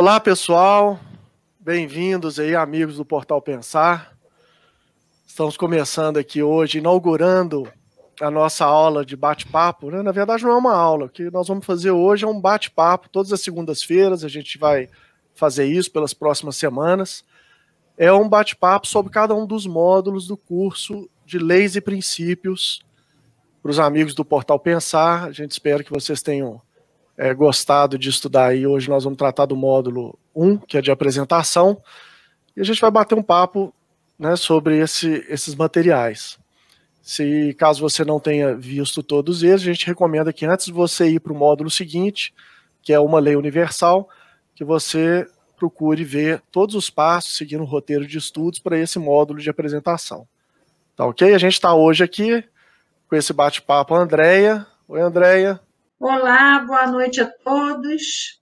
Olá, pessoal, bem-vindos aí, amigos do Portal Pensar. Estamos começando aqui hoje, inaugurando a nossa aula de bate-papo, né? Na verdade, não é uma aula, o que nós vamos fazer hoje é um bate-papo, todas as segundas-feiras, a gente vai fazer isso pelas próximas semanas. É um bate-papo sobre cada um dos módulos do curso de Leis e Princípios para os amigos do Portal Pensar. A gente espera que vocês tenham gostado de estudar aí. Hoje nós vamos tratar do módulo 1, que é de apresentação, e a gente vai bater um papo, né, sobre esses materiais. Se caso você não tenha visto todos eles, a gente recomenda que antes de você ir para o módulo seguinte, que é uma lei universal, que você procure ver todos os passos, seguindo o roteiro de estudos para esse módulo de apresentação. Tá ok? A gente está hoje aqui com esse bate-papo, Andréia. Oi, Andréia. Olá, boa noite a todos.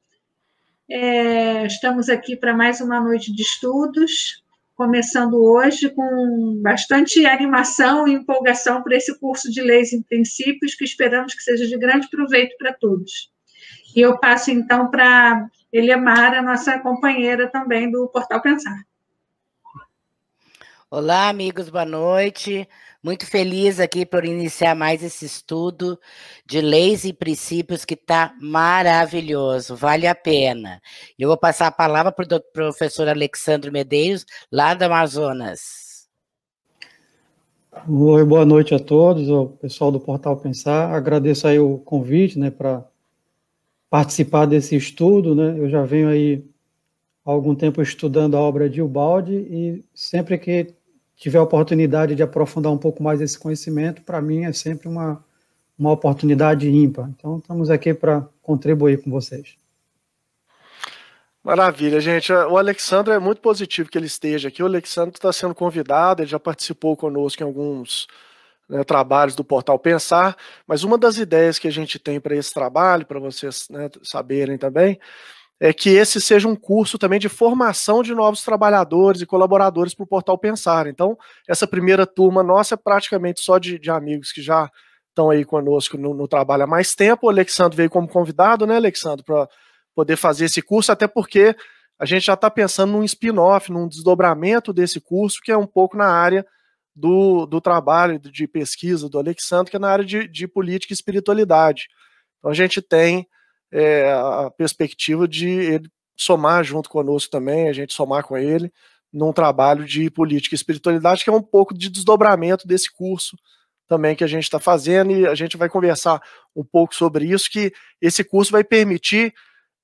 Estamos aqui para mais uma noite de estudos, começando hoje com bastante animação e empolgação para esse curso de Leis e Princípios, que esperamos que seja de grande proveito para todos. E eu passo, então, para Eliamara, nossa companheira também do Portal Pensar. Olá, amigos, boa noite. Muito feliz aqui por iniciar mais esse estudo de leis e princípios que está maravilhoso, vale a pena. Eu vou passar a palavra para o professor Alexandre Medeiros, lá do Amazonas. Oi, boa noite a todos, o pessoal do Portal Pensar. Agradeço aí o convite, né, para participar desse estudo, né? Eu já venho aí há algum tempo estudando a obra de Ubaldi e sempre que tiver a oportunidade de aprofundar um pouco mais esse conhecimento, para mim é sempre uma oportunidade ímpar. Então, estamos aqui para contribuir com vocês. Maravilha, gente. O Alexandre é muito positivo que ele esteja aqui. O Alexandre está sendo convidado, ele já participou conosco em alguns trabalhos do Portal Pensar, mas uma das ideias que a gente tem para esse trabalho, para vocês saberem também, é que esse seja um curso também de formação de novos trabalhadores e colaboradores para o Portal Pensar. Então, essa primeira turma nossa é praticamente só de amigos que já estão aí conosco no trabalho há mais tempo. O Alexandre veio como convidado, né, Alexandre, para poder fazer esse curso, até porque a gente já está pensando num spin-off, num desdobramento desse curso, que é um pouco na área do trabalho de pesquisa do Alexandre, que é na área de política e espiritualidade. Então, a gente tem a perspectiva de ele somar junto conosco também, a gente somar com ele num trabalho de política e espiritualidade, que é um pouco de desdobramento desse curso também que a gente está fazendo, e a gente vai conversar um pouco sobre isso, que esse curso vai permitir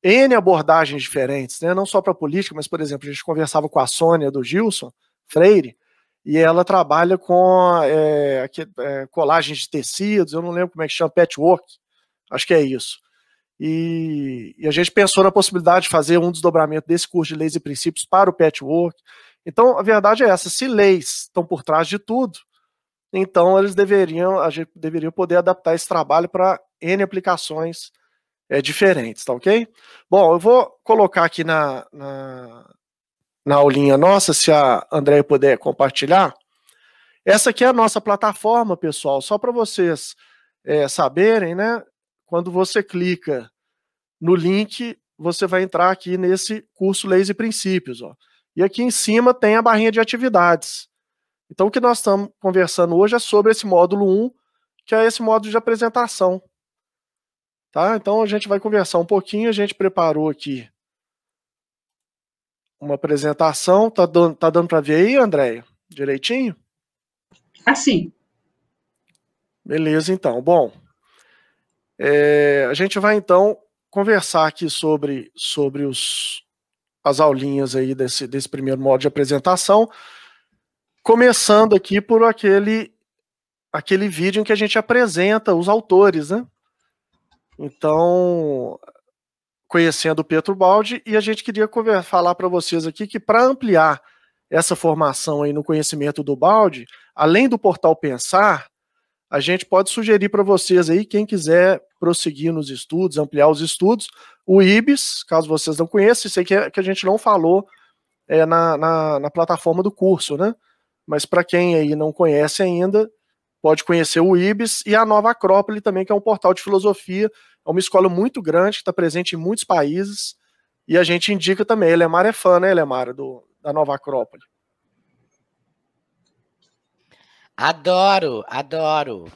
N abordagens diferentes, né? Não só para política, mas, por exemplo, a gente conversava com a Sônia do Gilson Freire, e ela trabalha com colagem de tecidos, eu não lembro como é que chama, patchwork, acho que é isso. E a gente pensou na possibilidade de fazer um desdobramento desse curso de leis e princípios para o patchwork. Então, a verdade é essa, se leis estão por trás de tudo, então a gente deveria poder adaptar esse trabalho para N aplicações diferentes, tá ok? Bom, eu vou colocar aqui na aulinha nossa, se a Andréia puder compartilhar. Essa aqui é a nossa plataforma, pessoal, só para vocês saberem, né? Quando você clica no link, você vai entrar aqui nesse curso Leis e Princípios, ó. E aqui em cima tem a barrinha de atividades. Então, o que nós estamos conversando hoje é sobre esse módulo 1, que é esse módulo de apresentação. Tá? Então, a gente vai conversar um pouquinho, a gente preparou aqui uma apresentação. Tá dando para ver aí, Andréia? Direitinho? Assim. Beleza, então. Bom, a gente vai, então, conversar aqui sobre as aulinhas aí desse primeiro módulo de apresentação, começando aqui por aquele vídeo em que a gente apresenta os autores, né? Então, conhecendo o Pietro Ubaldi, e a gente queria falar para vocês aqui que para ampliar essa formação aí no conhecimento do Ubaldi, além do Portal Pensar, a gente pode sugerir para vocês aí, quem quiser prosseguir nos estudos, ampliar os estudos, o IBS, caso vocês não conheçam, isso aí que a gente não falou na plataforma do curso, né? Mas para quem aí não conhece ainda, pode conhecer o IBS e a Nova Acrópole também, que é um portal de filosofia, é uma escola muito grande, que está presente em muitos países, E a gente indica também, Elemara é fã, né, Elemara, da Nova Acrópole. Adoro, adoro.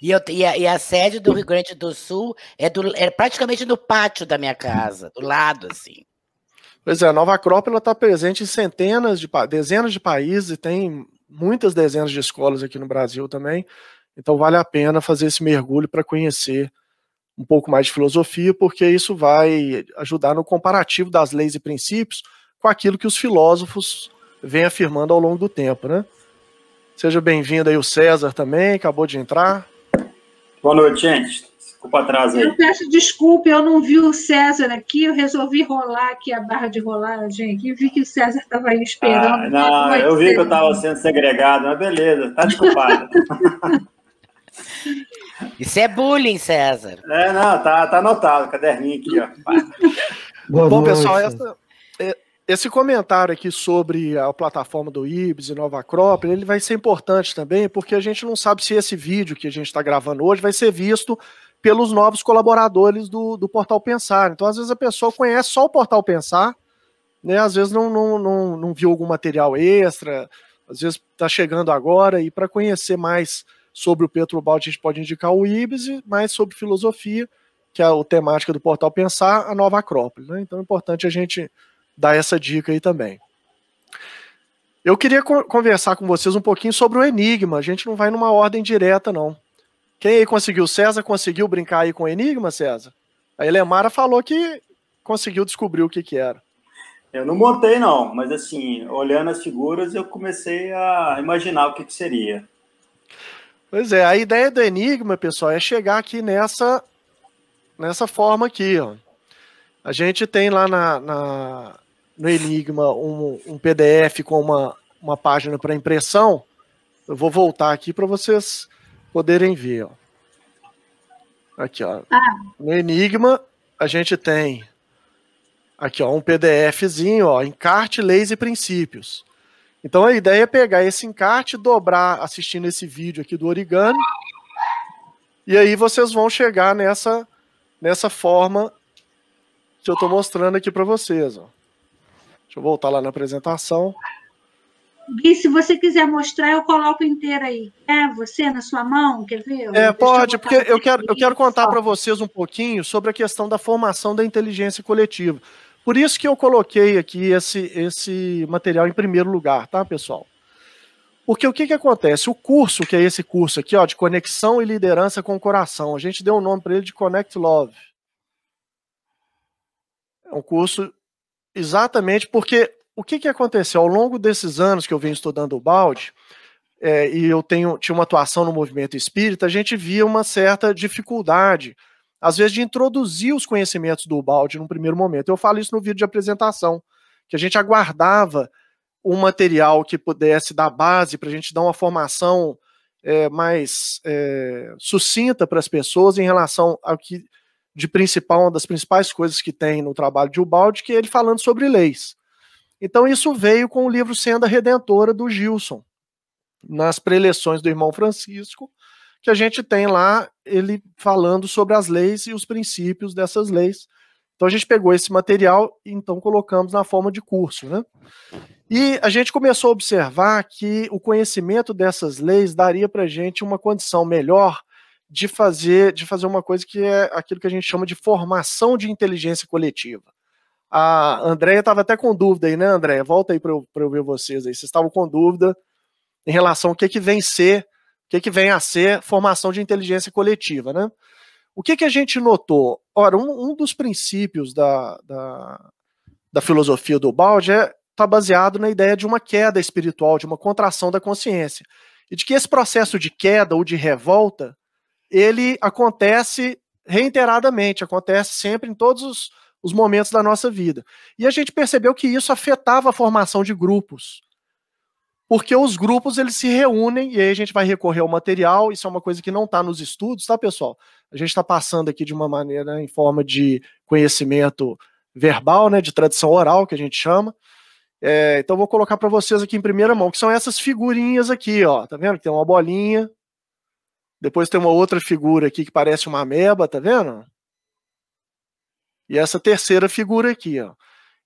E a sede do Rio Grande do Sul é praticamente no pátio da minha casa, do lado, assim. Pois é, a Nova Acrópole está presente em dezenas de países e tem muitas dezenas de escolas aqui no Brasil também. Então vale a pena fazer esse mergulho para conhecer um pouco mais de filosofia, porque isso vai ajudar no comparativo das leis e princípios com aquilo que os filósofos vêm afirmando ao longo do tempo, né? Seja bem-vindo aí o César também, acabou de entrar. Boa noite, gente. Desculpa atraso aí. Eu peço desculpa, eu não vi o César aqui, eu resolvi rolar aqui a barra de rolagem aqui, vi que o César estava aí esperando. Não, eu vi que eu estava sendo segregado, mas beleza, tá desculpado. Isso é bullying, César. Não, tá anotado, caderninho aqui, ó. Bom, pessoal, esse comentário aqui sobre a plataforma do IBS e Nova Acrópole, ele vai ser importante também, porque a gente não sabe se esse vídeo que a gente está gravando hoje vai ser visto pelos novos colaboradores do Portal Pensar. Então, às vezes, a pessoa conhece só o Portal Pensar, né? Às vezes não viu algum material extra, às vezes está chegando agora, e para conhecer mais sobre o Pietro Ubaldi, a gente pode indicar o IBS, e mais sobre filosofia, que é a temática do Portal Pensar, a Nova Acrópole, né? Então é importante a gente dar essa dica aí também. Eu queria conversar com vocês um pouquinho sobre o enigma. A gente não vai numa ordem direta, não. Quem aí conseguiu? César conseguiu brincar aí com o enigma, César? A Elemara falou que conseguiu descobrir o que era. Eu não montei, não, mas assim, olhando as figuras, eu comecei a imaginar o que seria. Pois é, a ideia do enigma, pessoal, é chegar aqui nessa forma aqui, ó. A gente tem lá no enigma um PDF com uma página para impressão. Eu vou voltar aqui para vocês poderem ver, ó. Aqui, ó. No enigma, a gente tem aqui, ó, um PDFzinho, ó, encarte, leis e princípios. Então a ideia é pegar esse encarte, dobrar assistindo esse vídeo aqui do origami, e aí vocês vão chegar nessa forma que eu estou mostrando aqui para vocês, ó. Deixa eu voltar lá na apresentação. Gui, se você quiser mostrar, eu coloco inteiro aí. Você na sua mão, quer ver? Pode, porque eu quero contar para vocês um pouquinho sobre a questão da formação da inteligência coletiva. Por isso que eu coloquei aqui esse material em primeiro lugar, tá, pessoal? Porque o que acontece? O curso, que é esse curso aqui, ó, de conexão e liderança com o coração, a gente deu um nome para ele de Connect Love. É um curso exatamente porque o que aconteceu? Ao longo desses anos que eu venho estudando o Ubaldi, e eu tinha uma atuação no movimento espírita, a gente via uma certa dificuldade, às vezes, de introduzir os conhecimentos do Ubaldi num primeiro momento. Eu falo isso no vídeo de apresentação, que a gente aguardava um material que pudesse dar base para a gente dar uma formação mais sucinta para as pessoas em relação ao que uma das principais coisas que tem no trabalho de Ubaldi, que é ele falando sobre leis. Então isso veio com o livro Senda Redentora do Gilson, nas preleções do irmão Francisco, que a gente tem lá ele falando sobre as leis e os princípios dessas leis. Então a gente pegou esse material e então colocamos na forma de curso, né? E a gente começou a observar que o conhecimento dessas leis daria para a gente uma condição melhor de fazer uma coisa que é aquilo que a gente chama de formação de inteligência coletiva. A Andréia estava até com dúvida aí, né, Andréia? Volta aí para eu ver vocês aí. Vocês estavam com dúvida em relação ao que vem a ser formação de inteligência coletiva, né? O que a gente notou? Ora, um dos princípios da filosofia do Ubaldi está baseado na ideia de uma queda espiritual, de uma contração da consciência. E de que esse processo de queda ou de revolta, ele acontece reiteradamente, acontece sempre em todos os momentos da nossa vida. E a gente percebeu que isso afetava a formação de grupos. Porque os grupos, eles se reúnem, e aí a gente vai recorrer ao material, isso é uma coisa que não está nos estudos, tá, pessoal? A gente está passando aqui de uma maneira, em forma de conhecimento verbal, né, de tradição oral, que a gente chama. Então eu vou colocar para vocês aqui em primeira mão, que são essas figurinhas aqui, ó, tá vendo? Tem uma bolinha, depois tem uma outra figura aqui que parece uma ameba, tá vendo? E essa terceira figura aqui, ó.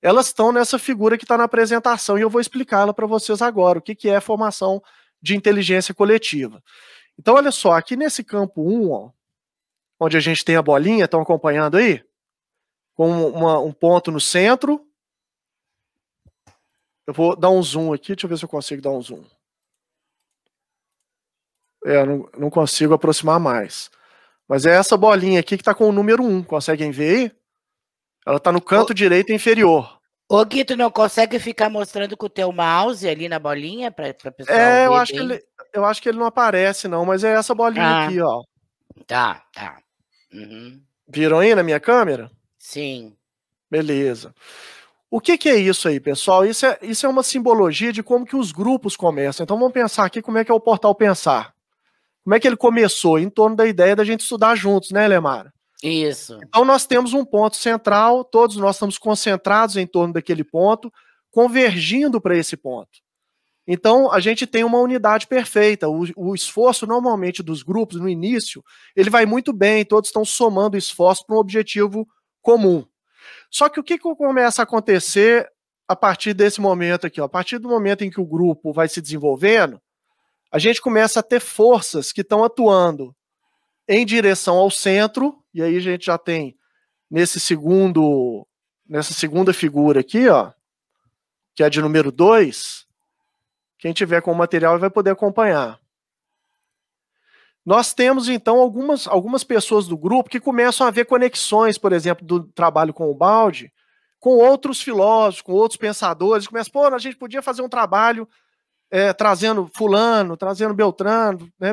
elas estão nessa figura que está na apresentação e eu vou explicá-la para vocês agora, o que é formação de inteligência coletiva. Então, olha só, aqui nesse campo 1, ó, onde a gente tem a bolinha, estão acompanhando aí? Com um ponto no centro. Eu vou dar um zoom aqui, deixa eu ver se eu consigo dar um zoom. Não consigo aproximar mais. Mas é essa bolinha aqui que está com o número 1, conseguem ver aí? Ela está no canto direito inferior. Ô, Gui, tu não consegue ficar mostrando com o teu mouse ali na bolinha para pessoal ver eu acho que ele não aparece não, mas é essa bolinha aqui, ó. Tá. Uhum. Viram aí na minha câmera? Sim. Beleza. O que é isso aí, pessoal? Isso é uma simbologia de como que os grupos começam. Então vamos pensar aqui como é que é o Portal Pensar. Como é que ele começou? Em torno da ideia da gente estudar juntos, né, Lemara? Isso. Então nós temos um ponto central, todos nós estamos concentrados em torno daquele ponto, convergindo para esse ponto. Então a gente tem uma unidade perfeita. O esforço normalmente dos grupos no início, ele vai muito bem, todos estão somando esforço para um objetivo comum. Só que o que começa a acontecer a partir desse momento aqui? Ó? A partir do momento em que o grupo vai se desenvolvendo, a gente começa a ter forças que estão atuando em direção ao centro, e aí a gente já tem nessa segunda figura aqui, ó, que é de número 2, quem tiver com o material vai poder acompanhar. Nós temos, então, algumas pessoas do grupo que começam a ver conexões, por exemplo, do trabalho com o Baldi, com outros filósofos, com outros pensadores, começam, a gente podia fazer um trabalho trazendo fulano, trazendo Beltrano, né,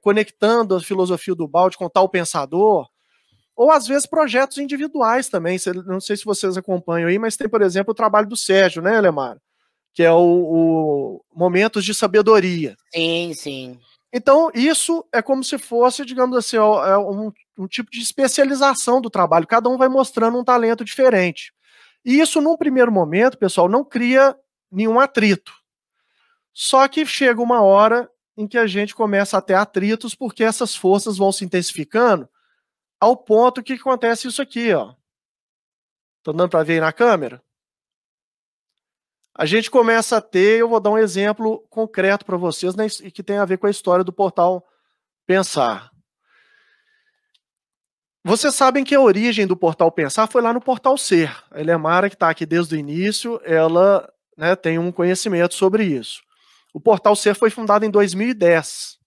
conectando a filosofia do Baldi com tal pensador, ou às vezes projetos individuais também, não sei se vocês acompanham aí, mas tem, por exemplo, o trabalho do Sérgio, né, Lemar? Que é o Momentos de Sabedoria. Sim. Então, isso é como se fosse, digamos assim, um tipo de especialização do trabalho, cada um vai mostrando um talento diferente. E isso, num primeiro momento, pessoal, não cria nenhum atrito. Só que chega uma hora em que a gente começa a ter atritos porque essas forças vão se intensificando ao ponto que acontece isso aqui, ó. Tô dando para ver aí na câmera? A gente começa a ter, eu vou dar um exemplo concreto para vocês, né, que tem a ver com a história do Portal Pensar. Vocês sabem que a origem do Portal Pensar foi lá no Portal Ser. A Elemara, que está aqui desde o início, ela, né, tem um conhecimento sobre isso. O Portal Ser foi fundado em 2010.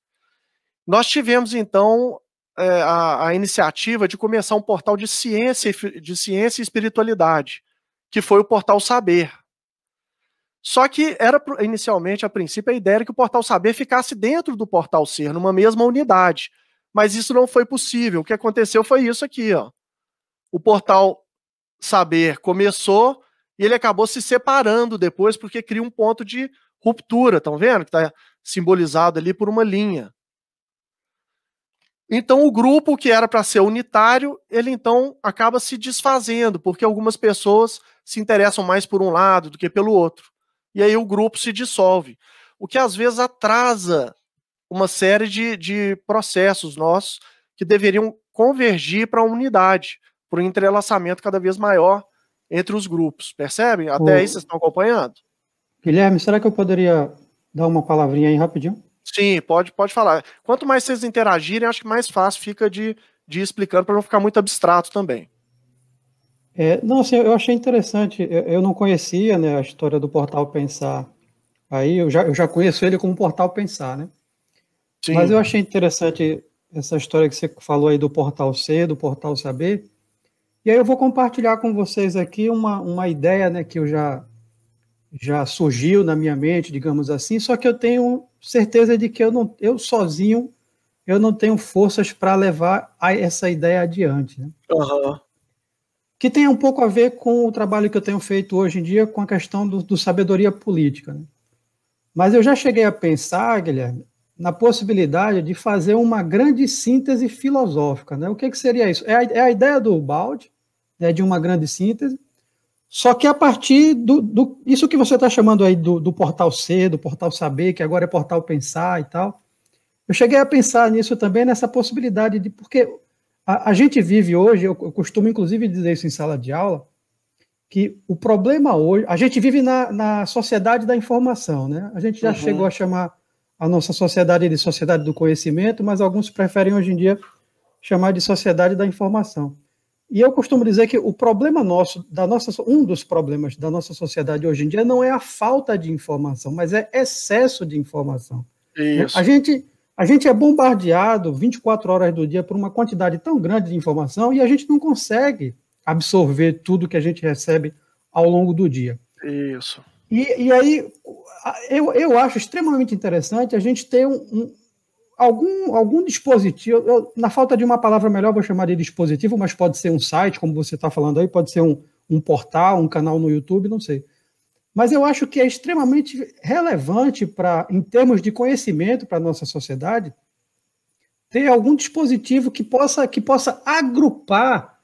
Nós tivemos, então, a iniciativa de começar um portal de ciência e espiritualidade, que foi o Portal Saber. Só que era, inicialmente, a princípio, a ideia era que o Portal Saber ficasse dentro do Portal Ser, numa mesma unidade. Mas isso não foi possível. O que aconteceu foi isso aqui, ó. O Portal Saber começou e ele acabou se separando depois, porque cria um ponto de ruptura, estão vendo? Que está simbolizado ali por uma linha. Então o grupo que era para ser unitário, ele então acaba se desfazendo, porque algumas pessoas se interessam mais por um lado do que pelo outro. E aí o grupo se dissolve. O que às vezes atrasa uma série de processos nossos que deveriam convergir para a unidade, para um entrelaçamento cada vez maior entre os grupos. Percebem? Até aí vocês estão acompanhando? Guilherme, será que eu poderia dar uma palavrinha aí rapidinho? Sim, pode falar. Quanto mais vocês interagirem, acho que mais fácil fica de ir explicando para não ficar muito abstrato também. Não, assim, eu achei interessante. Eu não conhecia, né, a história do Portal Pensar. Aí eu já conheço ele como Portal Pensar, né? Sim. Mas eu achei interessante essa história que você falou aí do Portal Ser, do Portal Saber. E aí eu vou compartilhar com vocês aqui uma ideia, né, que já surgiu na minha mente, digamos assim, só que eu tenho certeza de que eu sozinho eu não tenho forças para levar essa ideia adiante, né? Uhum. Que tem um pouco a ver com o trabalho que eu tenho feito hoje em dia com a questão do sabedoria política, né? Mas eu já cheguei a pensar, Guilherme, na possibilidade de fazer uma grande síntese filosófica, né? O que seria isso? É a ideia do Baldi, né, de uma grande síntese, só que a partir isso que você está chamando aí do Portal Ser, do Portal Saber, que agora é Portal Pensar e tal, eu cheguei a pensar nisso também, nessa possibilidade porque a gente vive hoje, eu costumo inclusive dizer isso em sala de aula, que o problema hoje... A gente vive na sociedade da informação, né? A gente já chegou a chamar a nossa sociedade de sociedade do conhecimento, mas alguns preferem hoje em dia chamar de sociedade da informação. E eu costumo dizer que o problema nosso, um dos problemas da nossa sociedade hoje em dia não é a falta de informação, mas é excesso de informação. Isso. A gente é bombardeado 24 horas do dia por uma quantidade tão grande de informação e a gente não consegue absorver tudo que a gente recebe ao longo do dia. Isso. E aí, eu acho extremamente interessante a gente ter algum dispositivo, na falta de uma palavra melhor, vou chamar de dispositivo, mas pode ser um site, como você está falando aí, pode ser um portal, um canal no YouTube, não sei. Mas eu acho que é extremamente relevante, em termos de conhecimento para a nossa sociedade, ter algum dispositivo que possa agrupar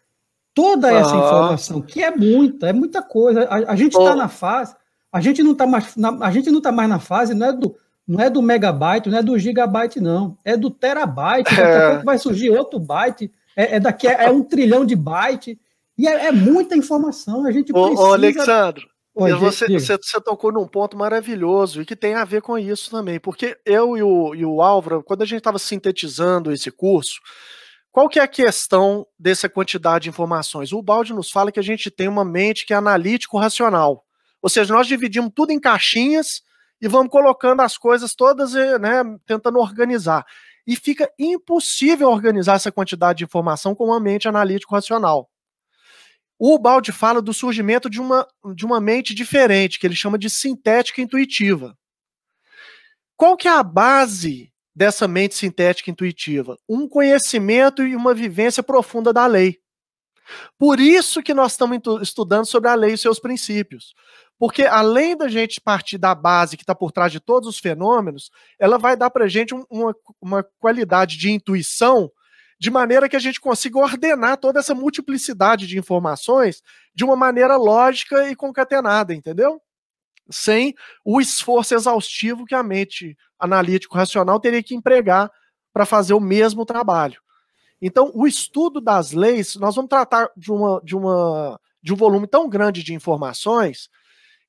toda essa informação, que é muita coisa. A gente está na fase, a gente não está mais na fase, não é do megabyte, não é do gigabyte, não. É do terabyte. Daqui a pouco vai surgir outro byte. É 1 trilhão de byte. E é muita informação. A gente precisa... Ô, Alexandre, Oi, você tocou num ponto maravilhoso e que tem a ver com isso também. Porque eu e o Álvaro, quando a gente estava sintetizando esse curso, qual que é a questão dessa quantidade de informações? O Ubaldi nos fala que a gente tem uma mente que é analítico-racional. Ou seja, nós dividimos tudo em caixinhas e vamos colocando as coisas todas, né, tentando organizar. E fica impossível organizar essa quantidade de informação com uma mente analítico-racional. O Ubaldi fala do surgimento de uma mente diferente, que ele chama de sintética intuitiva. Qual que é a base dessa mente sintética intuitiva? Um conhecimento e uma vivência profunda da lei. Por isso que nós estamos estudando sobre a lei e seus princípios. Porque além da gente partir da base que está por trás de todos os fenômenos, ela vai dar para a gente uma qualidade de intuição, de maneira que a gente consiga ordenar toda essa multiplicidade de informações de uma maneira lógica e concatenada, entendeu? Sem o esforço exaustivo que a mente analítico-racional teria que empregar para fazer o mesmo trabalho. Então, o estudo das leis, nós vamos tratar de um volume tão grande de informações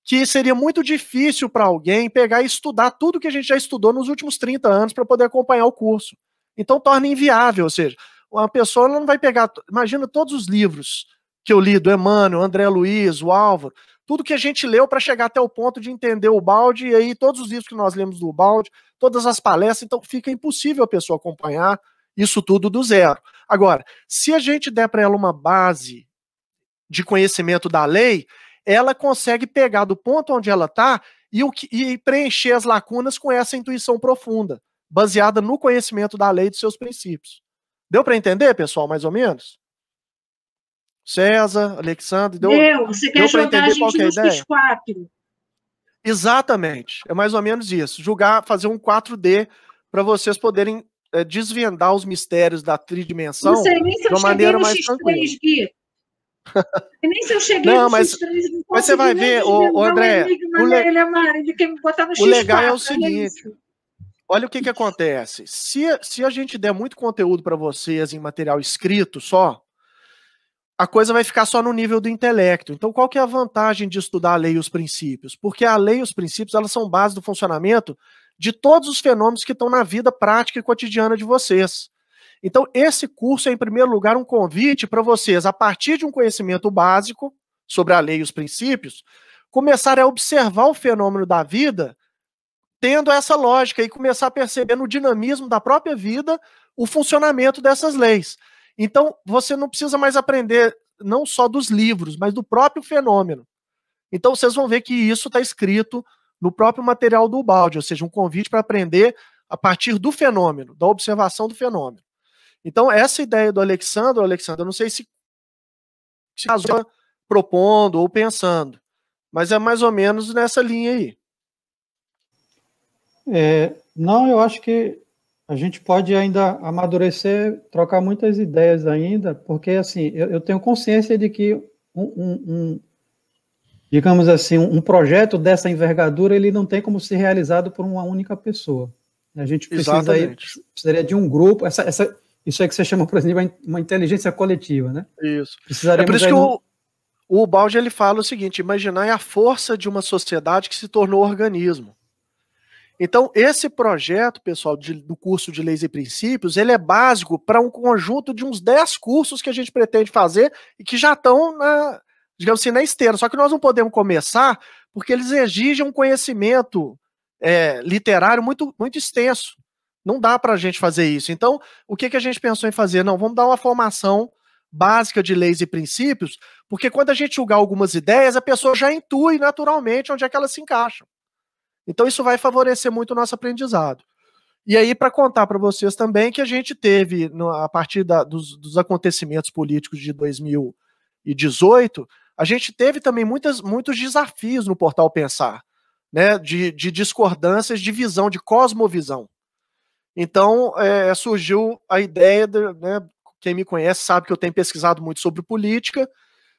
que seria muito difícil para alguém pegar e estudar tudo que a gente já estudou nos últimos 30 anos para poder acompanhar o curso. Então, torna inviável, ou seja, uma pessoa não vai pegar... Imagina todos os livros que eu li do Emmanuel, André Luiz, o Álvaro, tudo que a gente leu para chegar até o ponto de entender o Ubaldi, e aí todos os livros que nós lemos do Ubaldi, todas as palestras, então fica impossível a pessoa acompanhar isso tudo do zero. Agora, se a gente der para ela uma base de conhecimento da lei, ela consegue pegar do ponto onde ela está e preencher as lacunas com essa intuição profunda, baseada no conhecimento da lei e de seus princípios. Deu para entender, pessoal, mais ou menos? César, Alexandre, você quer jogar a gente nos X4. Exatamente, é mais ou menos isso. Fazer um 4D para vocês poderem desvendar os mistérios da tridimensão de uma maneira mais tranquila. Nem se eu cheguei no X3, mas você vai ver, André, o legal é o seguinte, olha o que acontece. Se a gente der muito conteúdo para vocês em material escrito só, a coisa vai ficar só no nível do intelecto. Então, qual que é a vantagem de estudar a lei e os princípios? Porque a lei e os princípios, elas são base do funcionamento de todos os fenômenos que estão na vida prática e cotidiana de vocês. Então, esse curso é, em primeiro lugar, um convite para vocês, a partir de um conhecimento básico sobre a lei e os princípios, começarem a observar o fenômeno da vida tendo essa lógica e começar a perceber no dinamismo da própria vida o funcionamento dessas leis. Então, você não precisa mais aprender não só dos livros, mas do próprio fenômeno. Então, vocês vão ver que isso está escrito no próprio material do Ubaldi, ou seja, um convite para aprender a partir do fenômeno, da observação do fenômeno. Então, essa ideia do Alexandre, eu não sei se está propondo ou pensando, mas é mais ou menos nessa linha aí. Não, eu acho que a gente pode ainda amadurecer, trocar muitas ideias ainda, porque assim, eu tenho consciência de que digamos assim, um projeto dessa envergadura, ele não tem como ser realizado por uma única pessoa. A gente precisaria de um grupo, isso aí que você chama, por exemplo, uma inteligência coletiva, né? Isso. É por isso que O Ubaldi ele fala o seguinte: imaginar a força de uma sociedade que se tornou organismo. Então, esse projeto, pessoal, do curso de Leis e Princípios, ele é básico para um conjunto de uns 10 cursos que a gente pretende fazer e que já estão, digamos assim, na esteira. Só que nós não podemos começar porque eles exigem um conhecimento literário muito, muito extenso. Não dá para a gente fazer isso. Então, o que a gente pensou em fazer? Não, vamos dar uma formação básica de leis e princípios, porque quando a gente julgar algumas ideias, a pessoa já intui naturalmente onde é que elas se encaixam. Então, isso vai favorecer muito o nosso aprendizado. E aí, para contar para vocês também que a gente teve, a partir dos acontecimentos políticos de 2018, a gente teve também muitos desafios no Portal Pensar, né, de discordâncias de visão, de cosmovisão. Então, surgiu a ideia, né, quem me conhece sabe que eu tenho pesquisado muito sobre política,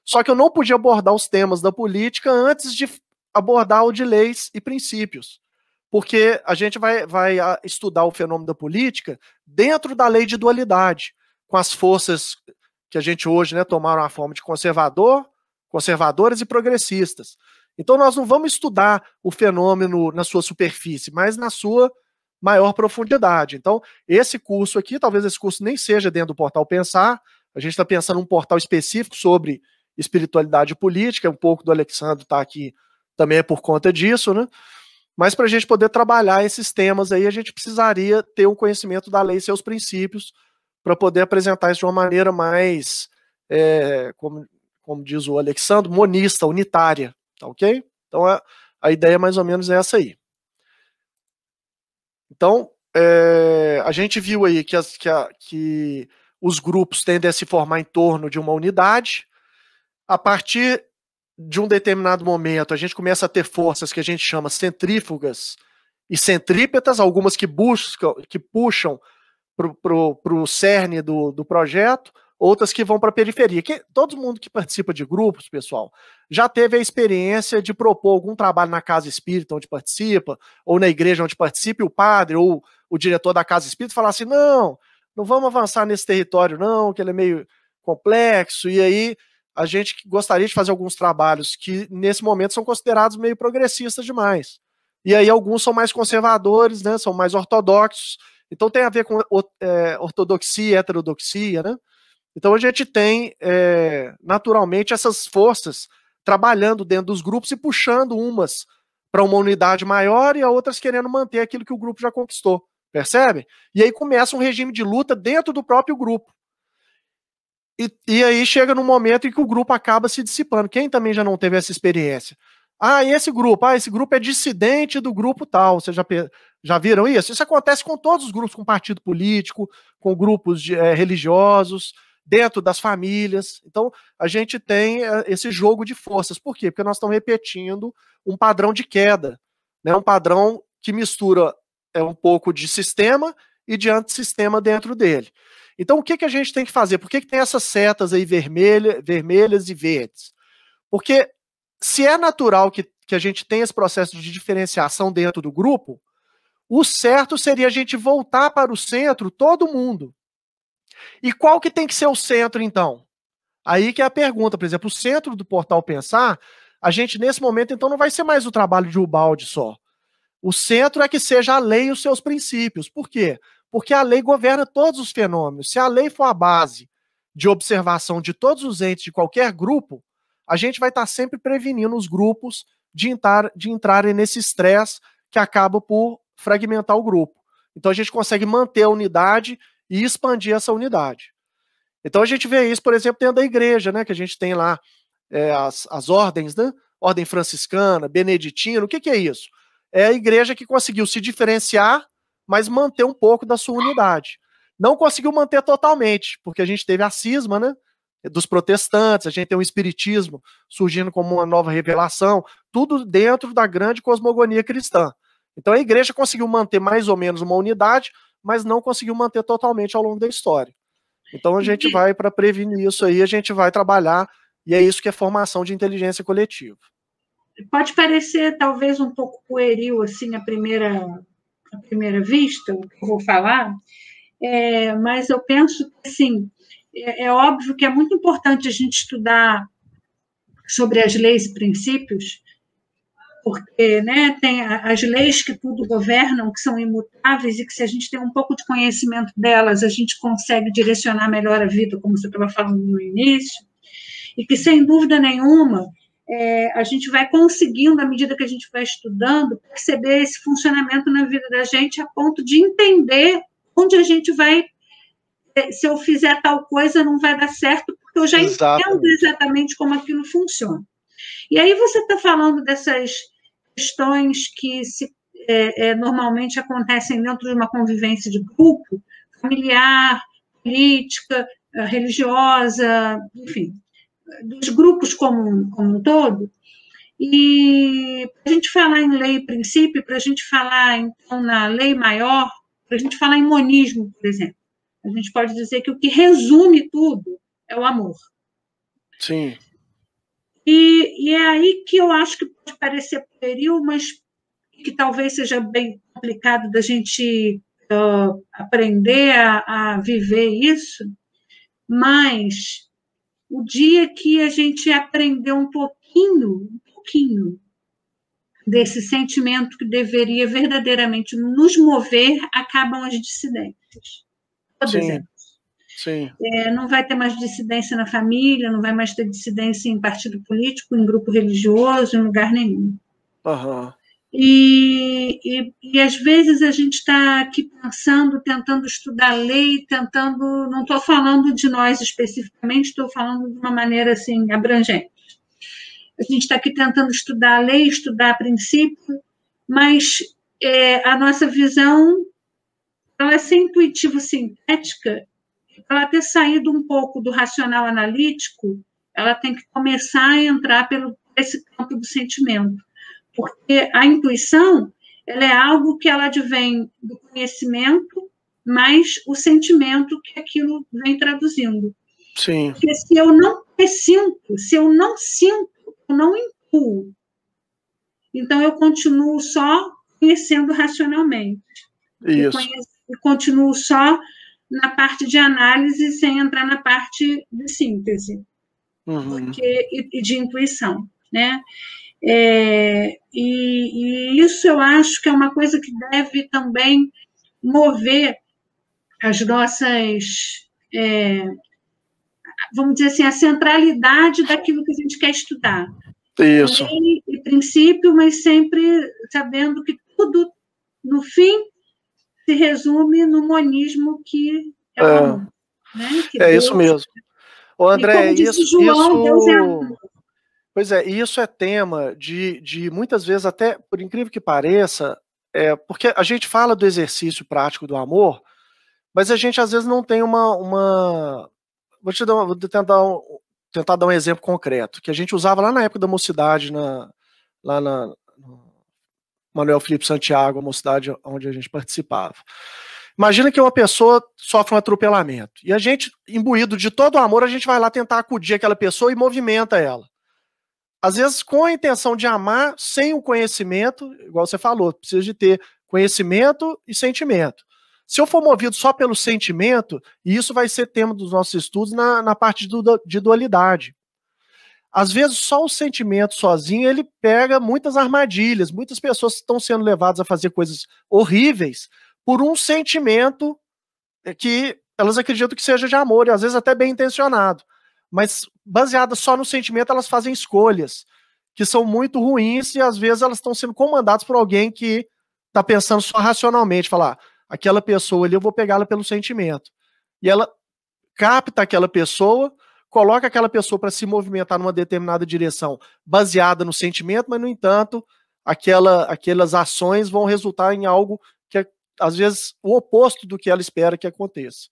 só que eu não podia abordar os temas da política antes de abordar o de leis e princípios, porque a gente vai estudar o fenômeno da política dentro da lei de dualidade, com as forças que a gente hoje, né, tomaram a forma de conservadores e progressistas. Então nós não vamos estudar o fenômeno na sua superfície, mas na sua maior profundidade. Então esse curso aqui, talvez esse curso nem seja dentro do Portal Pensar, a gente está pensando num portal específico sobre espiritualidade política, um pouco do Alexandre está aqui também é por conta disso, né? Mas para a gente poder trabalhar esses temas aí, a gente precisaria ter um conhecimento da lei e seus princípios para poder apresentar isso de uma maneira mais, como diz o Alexandre, monista, unitária, tá ok? Então a ideia mais ou menos é essa aí. Então, a gente viu aí que os grupos tendem a se formar em torno de uma unidade. A partir de um determinado momento, a gente começa a ter forças que a gente chama centrífugas e centrípetas, algumas que puxam para o cerne do projeto, outras que vão para a periferia. Todo mundo que participa de grupos, pessoal, já teve a experiência de propor algum trabalho na casa espírita onde participa, ou na igreja onde participa, e o padre ou o diretor da casa espírita falar assim, não vamos avançar nesse território não, que ele é meio complexo, e aí a gente gostaria de fazer alguns trabalhos que, nesse momento, são considerados meio progressistas demais. E aí alguns são mais conservadores, né, são mais ortodoxos. Então tem a ver com ortodoxia, heterodoxia, né? Então a gente tem, naturalmente, essas forças trabalhando dentro dos grupos e puxando umas para uma unidade maior e a outras querendo manter aquilo que o grupo já conquistou. Percebe? E aí começa um regime de luta dentro do próprio grupo. E aí chega num momento em que o grupo acaba se dissipando. Quem também já não teve essa experiência? E esse grupo é dissidente do grupo tal. Vocês já viram isso? Isso acontece com todos os grupos, com partido político, com grupos religiosos, dentro das famílias. Então, a gente tem esse jogo de forças. Por quê? Porque nós estamos repetindo um padrão de queda, né? Um padrão que mistura um pouco de sistema e de antissistema dentro dele. Então, o que a gente tem que fazer? Por que tem essas setas aí vermelhas e verdes? Porque se é natural que a gente tenha esse processo de diferenciação dentro do grupo, o certo seria a gente voltar para o centro, todo mundo. E qual que tem que ser o centro, então? Aí que é a pergunta, por exemplo, o centro do Portal Pensar, a gente, nesse momento, então, não vai ser mais o trabalho de Ubaldi só. O centro é que seja a lei e os seus princípios. Por quê? Porque a lei governa todos os fenômenos. Se a lei for a base de observação de todos os entes de qualquer grupo, a gente vai estar sempre prevenindo os grupos de entrarem nesse estresse que acaba por fragmentar o grupo. Então a gente consegue manter a unidade e expandir essa unidade. Então a gente vê isso, por exemplo, dentro da igreja, né, que a gente tem lá as ordens, né? Ordem franciscana, beneditina, o que é isso? É a igreja que conseguiu se diferenciar, mas manter um pouco da sua unidade. Não conseguiu manter totalmente, porque a gente teve a cisma, né, dos protestantes, a gente tem o espiritismo surgindo como uma nova revelação, tudo dentro da grande cosmogonia cristã. Então a igreja conseguiu manter mais ou menos uma unidade, mas não conseguiu manter totalmente ao longo da história. Então a gente vai, para prevenir isso aí, a gente vai trabalhar, e é isso que é formação de inteligência coletiva. Pode parecer talvez um pouco pueril, assim, à primeira vista, o que eu vou falar, mas eu penso que, assim, é óbvio que é muito importante a gente estudar sobre as leis e princípios, porque, né, tem as leis que tudo governam, que são imutáveis, e que se a gente tem um pouco de conhecimento delas, a gente consegue direcionar melhor a vida, como você estava falando no início, e que, sem dúvida nenhuma, a gente vai conseguindo, à medida que a gente vai estudando, perceber esse funcionamento na vida da gente, a ponto de entender onde a gente vai, se eu fizer tal coisa, não vai dar certo, porque eu já entendo exatamente como aquilo funciona. E aí você está falando dessas questões que normalmente acontecem dentro de uma convivência de grupo, familiar, política, religiosa, enfim, dos grupos como um todo. E para a gente falar em lei e princípio, para a gente falar, então, na lei maior, para a gente falar em monismo, por exemplo, a gente pode dizer que o que resume tudo é o amor. Sim. E é aí que eu acho que pode parecer pueril, mas que talvez seja bem complicado da gente aprender a viver isso, mas o dia que a gente aprender um pouquinho desse sentimento que deveria verdadeiramente nos mover, acabam as dissidências. Todas elas. Sim. Não vai ter mais dissidência na família, não vai mais ter dissidência em partido político, em grupo religioso, em lugar nenhum. Uhum. E às vezes a gente está aqui pensando, tentando estudar lei, não estou falando de nós especificamente, estou falando de uma maneira assim, abrangente. A gente está aqui tentando estudar a lei, estudar princípio, mas a nossa visão, ela é ser intuitivo-sintética, ela ter saído um pouco do racional analítico, ela tem que começar a entrar por esse campo do sentimento. Porque a intuição, ela é algo que ela advém do conhecimento, mais o sentimento que aquilo vem traduzindo. Sim. Porque se eu não sinto, eu não intuo. Então, eu continuo só conhecendo racionalmente. Isso. E continuo só na parte de análise, sem entrar na parte de síntese. Uhum. E de intuição, né? E isso eu acho que é uma coisa que deve também mover as nossas, vamos dizer assim, a centralidade daquilo que a gente quer estudar. Isso. Lei e princípio, mas sempre sabendo que tudo, no fim, se resume no monismo que é o amor. Né? Que Deus, isso mesmo. Ô, André, João, Deus é amor. Pois é, isso é tema de muitas vezes, até por incrível que pareça, porque a gente fala do exercício prático do amor, mas a gente às vezes não tem vou tentar dar um exemplo concreto, que a gente usava lá na época da mocidade, lá na Manuel Felipe Santiago, a mocidade onde a gente participava. Imagina que uma pessoa sofre um atropelamento, e a gente, imbuído de todo o amor, a gente vai lá tentar acudir aquela pessoa e movimenta ela. Às vezes com a intenção de amar, sem o conhecimento, igual você falou, precisa de ter conhecimento e sentimento. Se eu for movido só pelo sentimento, e isso vai ser tema dos nossos estudos na parte de dualidade. Às vezes só o sentimento sozinho, ele pega muitas armadilhas, muitas pessoas estão sendo levadas a fazer coisas horríveis por um sentimento que elas acreditam que seja de amor, e às vezes até bem intencionado. Mas baseadas só no sentimento, elas fazem escolhas que são muito ruins e às vezes elas estão sendo comandadas por alguém que está pensando só racionalmente, falar, aquela pessoa ali eu vou pegá-la pelo sentimento. E ela capta aquela pessoa, coloca aquela pessoa para se movimentar numa determinada direção baseada no sentimento, mas no entanto, aquelas ações vão resultar em algo que é, às vezes, o oposto do que ela espera que aconteça.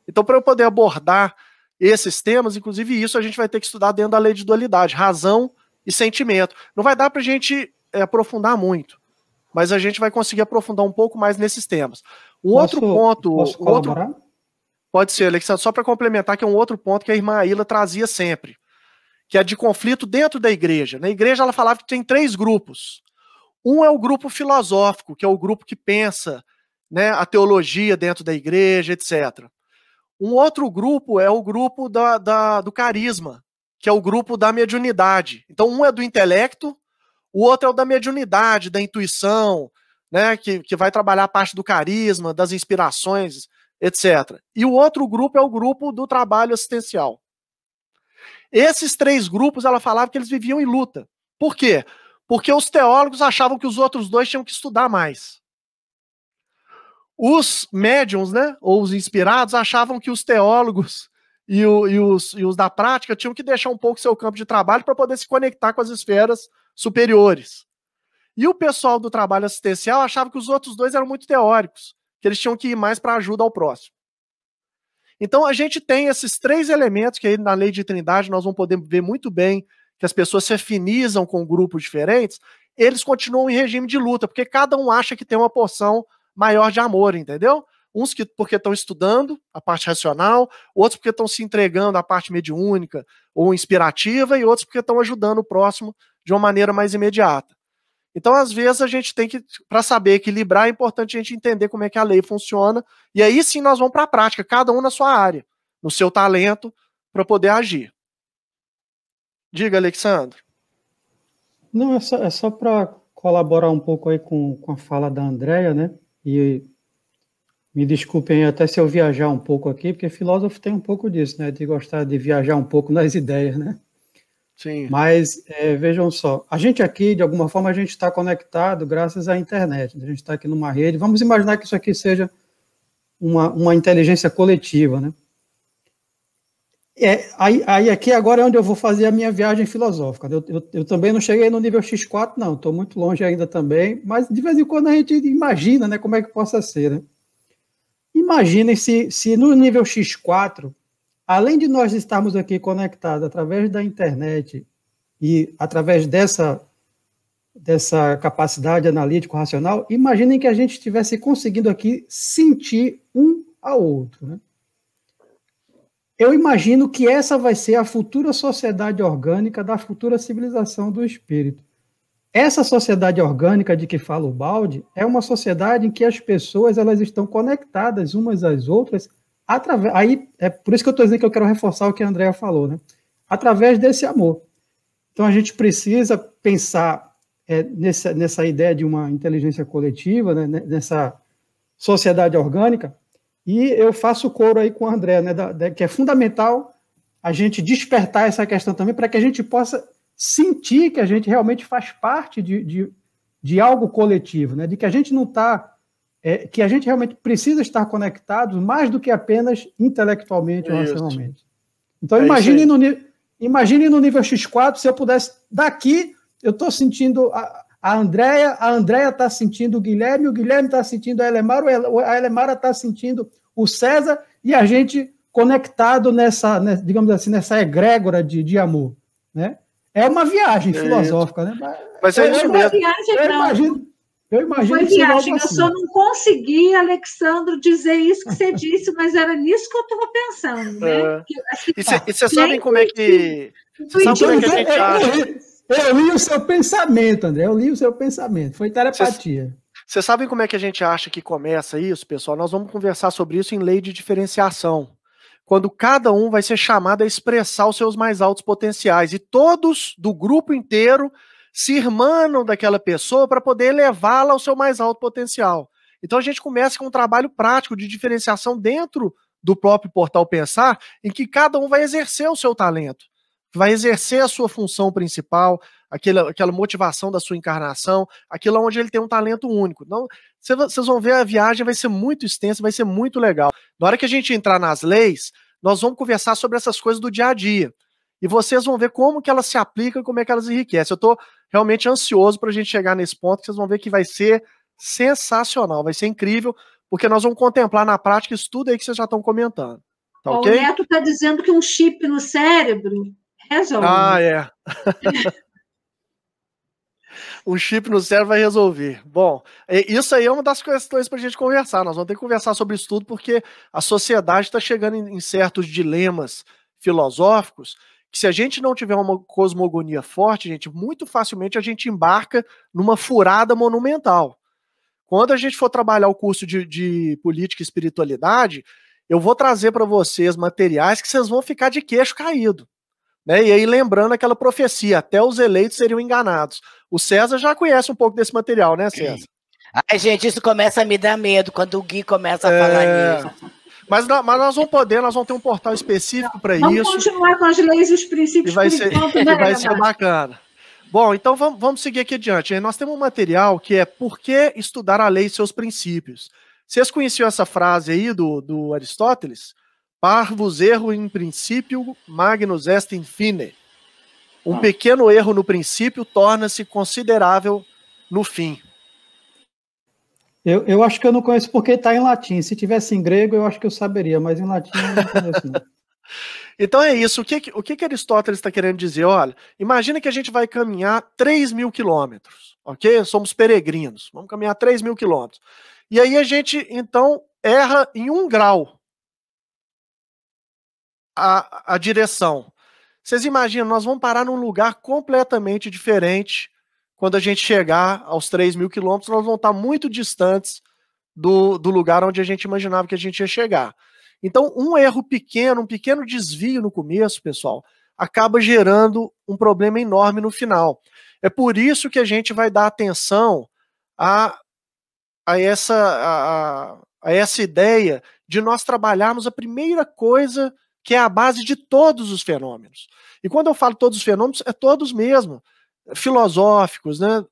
Então, para eu poder abordar esses temas, inclusive isso a gente vai ter que estudar dentro da lei de dualidade, razão e sentimento. Não vai dar para a gente aprofundar muito, mas a gente vai conseguir aprofundar um pouco mais nesses temas. Outro ponto... Posso colaborar? Pode ser, Alexandre, só para complementar, que é um outro ponto que a irmã Aila trazia sempre, que é de conflito dentro da igreja. Na igreja ela falava que tem 3 grupos. Um é o grupo filosófico, que é o grupo que pensa, né, a teologia dentro da igreja, etc. Um outro grupo é o grupo do carisma, que é o grupo da mediunidade. Então, um é do intelecto, o outro é o da mediunidade, da intuição, né, que vai trabalhar a parte do carisma, das inspirações, etc. E o outro grupo é o grupo do trabalho assistencial. Esses 3 grupos, ela falava que eles viviam em luta. Por quê? Porque os teólogos achavam que os outros 2 tinham que estudar mais. Os médiums, né, ou os inspirados, achavam que os teólogos e os da prática tinham que deixar um pouco seu campo de trabalho para poder se conectar com as esferas superiores. E o pessoal do trabalho assistencial achava que os outros 2 eram muito teóricos, que eles tinham que ir mais para ajuda ao próximo. Então a gente tem esses 3 elementos que aí na lei de Trindade nós vamos poder ver muito bem que as pessoas se afinizam com grupos diferentes, eles continuam em regime de luta, porque cada um acha que tem uma porção maior de amor, entendeu? Uns que porque estão estudando a parte racional, outros porque estão se entregando à parte mediúnica ou inspirativa, e outros porque estão ajudando o próximo de uma maneira mais imediata. Então, às vezes, a gente tem que, para saber equilibrar, é importante a gente entender como é que a lei funciona, e aí sim nós vamos para a prática, cada um na sua área, no seu talento, para poder agir. Diga, Alexandre. Não, é só para colaborar um pouco aí com a fala da Andréia, né? E me desculpem até se eu viajar um pouco aqui, porque filósofo tem um pouco disso, né? De gostar de viajar um pouco nas ideias, né? Sim. Mas vejam só, a gente aqui, de alguma forma, a gente está conectado graças à internet. A gente está aqui numa rede. Vamos imaginar que isso aqui seja uma inteligência coletiva, né? Aí aqui agora é onde eu vou fazer a minha viagem filosófica. Eu também não cheguei no nível X4, não. Estou muito longe ainda também, mas de vez em quando a gente imagina, né, como é que possa ser, né? Imaginem se no nível X4, além de nós estarmos aqui conectados através da internet e através dessa capacidade analítico-racional, imaginem que a gente estivesse conseguindo aqui sentir um ao outro, né? Eu imagino que essa vai ser a futura sociedade orgânica da futura civilização do espírito. Essa sociedade orgânica de que fala o Baldi é uma sociedade em que as pessoas elas estão conectadas umas às outras através. Aí é por isso que eu estou dizendo que eu quero reforçar o que a Andréa falou, né? Através desse amor. Então a gente precisa pensar nessa ideia de uma inteligência coletiva, né? Nessa sociedade orgânica. E eu faço coro aí com a Andréa, né? Que é fundamental a gente despertar essa questão também para que a gente possa sentir que a gente realmente faz parte de algo coletivo, né? De que a gente não está... que a gente realmente precisa estar conectados mais do que apenas intelectualmente ou racionalmente. Então, imagine no nível X4, se eu pudesse... Daqui, eu estou sentindo a Andréa está sentindo o Guilherme está sentindo a Elemara, a Elemara está sentindo o César, e a gente conectado digamos assim, nessa egrégora de amor, né? É uma viagem filosófica, né? Mas é isso mesmo. Eu imagino foi que viagem, assim. Eu só não consegui, Alexandre, dizer isso que você disse, mas era nisso que eu estava pensando, né? E você sabe como é que... Você sabe como é que a gente acha... Eu li o seu pensamento, André, eu li o seu pensamento, foi telepatia. Vocês sabem como é que a gente acha que começa isso, pessoal? Nós vamos conversar sobre isso em lei de diferenciação. Quando cada um vai ser chamado a expressar os seus mais altos potenciais. E todos do grupo inteiro se irmanam daquela pessoa para poder levá-la ao seu mais alto potencial. Então a gente começa com um trabalho prático de diferenciação dentro do próprio Portal Pensar, em que cada um vai exercer o seu talento, vai exercer a sua função principal, aquela motivação da sua encarnação, aquilo onde ele tem um talento único. Então, vocês vão ver, a viagem vai ser muito extensa, vai ser muito legal. Na hora que a gente entrar nas leis, nós vamos conversar sobre essas coisas do dia a dia. E vocês vão ver como que elas se aplicam, como é que elas enriquecem. Eu estou realmente ansioso para a gente chegar nesse ponto, que vocês vão ver que vai ser sensacional, vai ser incrível, porque nós vamos contemplar na prática isso tudo aí que vocês já estão comentando. Tá, okay? O Neto está dizendo que um chip no cérebro resolve. Ah, é. Um chip no cérebro vai resolver. Bom, isso aí é uma das questões para a gente conversar. Nós vamos ter que conversar sobre isso tudo, porque a sociedade está chegando em certos dilemas filosóficos, que se a gente não tiver uma cosmogonia forte, gente, muito facilmente a gente embarca numa furada monumental. Quando a gente for trabalhar o curso de política e espiritualidade, eu vou trazer para vocês materiais que vocês vão ficar de queixo caído. né? E aí lembrando aquela profecia, até os eleitos seriam enganados. O César já conhece um pouco desse material, né, César? Ai, gente, isso começa a me dar medo quando o Gui começa a falar nisso. Mas nós vamos ter um portal específico para isso. Vamos continuar com as leis e os princípios por enquanto, né, vai ser bacana. Bom, então vamos seguir aqui adiante. Nós temos um material que é Por que estudar a lei e seus princípios? Vocês conheciam essa frase aí do Aristóteles? Parvus erro in principio, magnus est in fine. Um pequeno erro no princípio torna-se considerável no fim. Eu acho que eu não conheço porque está em latim. Se tivesse em grego, eu acho que eu saberia, mas em latim eu não conheço. Não. Então é isso. O que Aristóteles está querendo dizer? Olha, imagina que a gente vai caminhar 3.000 quilômetros, ok? Somos peregrinos. Vamos caminhar 3.000 quilômetros. E aí a gente, então, erra em 1 grau a direção. Vocês imaginam, nós vamos parar num lugar completamente diferente. Quando a gente chegar aos 3.000 quilômetros, nós vamos estar muito distantes do lugar onde a gente imaginava que a gente ia chegar. Então, um erro pequeno, um pequeno desvio no começo, pessoal, acaba gerando um problema enorme no final. É por isso que a gente vai dar atenção a essa ideia de nós trabalharmos a primeira coisa que é a base de todos os fenômenos. E quando eu falo todos os fenômenos, é todos mesmo. Filosóficos, né?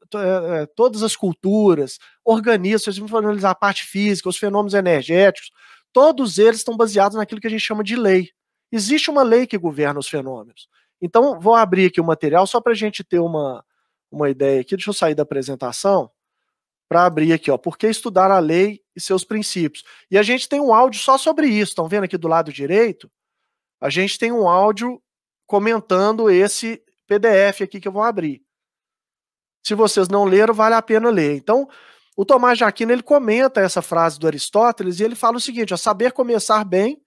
Todas as culturas, organismos, se a gente for analisar a parte física, os fenômenos energéticos, todos eles estão baseados naquilo que a gente chama de lei. Existe uma lei que governa os fenômenos. Então, vou abrir aqui o material só para a gente ter uma ideia aqui. Deixa eu sair da apresentação para abrir aqui, ó. Por que estudar a lei e seus princípios? E a gente tem um áudio só sobre isso. Estão vendo aqui do lado direito? A gente tem um áudio comentando esse PDF aqui que eu vou abrir. Se vocês não leram, vale a pena ler. Então, o Tomás de Aquino, ele comenta essa frase do Aristóteles e ele fala o seguinte, ó, saber começar bem,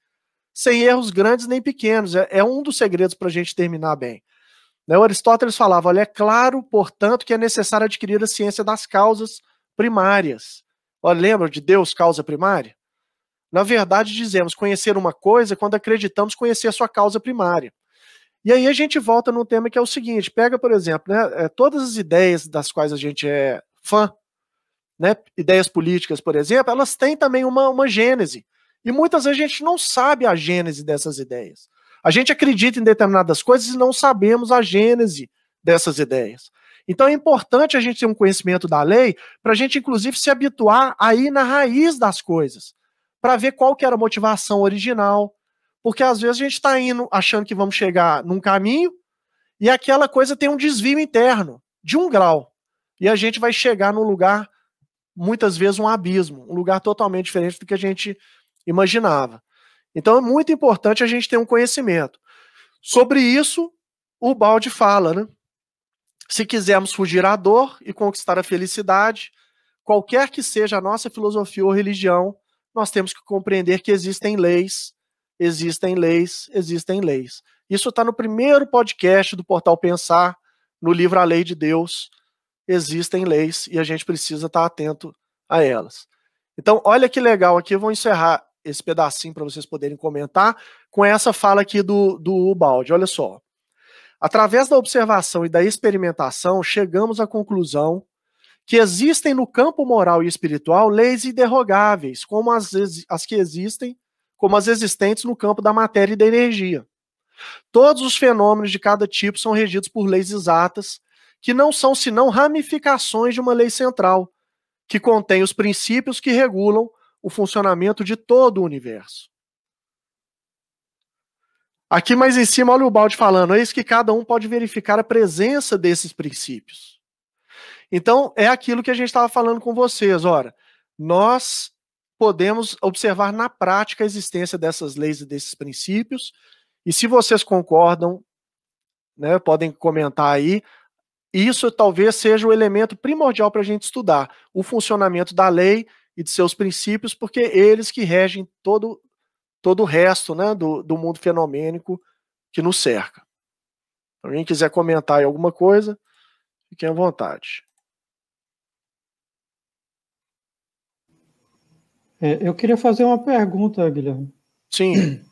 sem erros grandes nem pequenos. É um dos segredos para a gente terminar bem. Né, o Aristóteles falava, olha, é claro, portanto, que é necessário adquirir a ciência das causas primárias. Olha, lembra de Deus, causa primária? Na verdade, dizemos conhecer uma coisa quando acreditamos conhecer a sua causa primária. E aí a gente volta num tema que é o seguinte, pega, por exemplo, né, todas as ideias das quais a gente é fã, né, ideias políticas, por exemplo, elas têm também uma gênese. E muitas vezes a gente não sabe a gênese dessas ideias. A gente acredita em determinadas coisas e não sabemos a gênese dessas ideias. Então é importante a gente ter um conhecimento da lei para a gente, inclusive, se habituar a ir na raiz das coisas, para ver qual que era a motivação original. Porque às vezes a gente está indo achando que vamos chegar num caminho e aquela coisa tem um desvio interno de 1 grau. E a gente vai chegar num lugar, muitas vezes um abismo, um lugar totalmente diferente do que a gente imaginava. Então é muito importante a gente ter um conhecimento. Sobre isso, o Baldi fala, né? Se quisermos fugir à dor e conquistar a felicidade, qualquer que seja a nossa filosofia ou religião, nós temos que compreender que existem leis, existem leis, existem leis. Isso está no primeiro podcast do Portal Pensar, no livro A Lei de Deus. Existem leis e a gente precisa estar atento a elas. Então, olha que legal aqui, eu vou encerrar esse pedacinho para vocês poderem comentar com essa fala aqui do Ubaldi. Olha só. Através da observação e da experimentação, chegamos à conclusão que existem no campo moral e espiritual leis inderrogáveis, como as que existem, como as existentes no campo da matéria e da energia. Todos os fenômenos de cada tipo são regidos por leis exatas, que não são senão ramificações de uma lei central, que contém os princípios que regulam o funcionamento de todo o universo. Aqui mais em cima, olha o Baldi falando, eis que cada um pode verificar a presença desses princípios. Então, é aquilo que a gente estava falando com vocês, ora, nós podemos observar na prática a existência dessas leis e desses princípios, e se vocês concordam, né, podem comentar aí, isso talvez seja o elemento primordial para a gente estudar, o funcionamento da lei e de seus princípios, porque eles que regem todo o resto, né, do mundo fenomênico que nos cerca. Se alguém quiser comentar aí alguma coisa, fiquem à vontade. Eu queria fazer uma pergunta, Guilherme. Sim.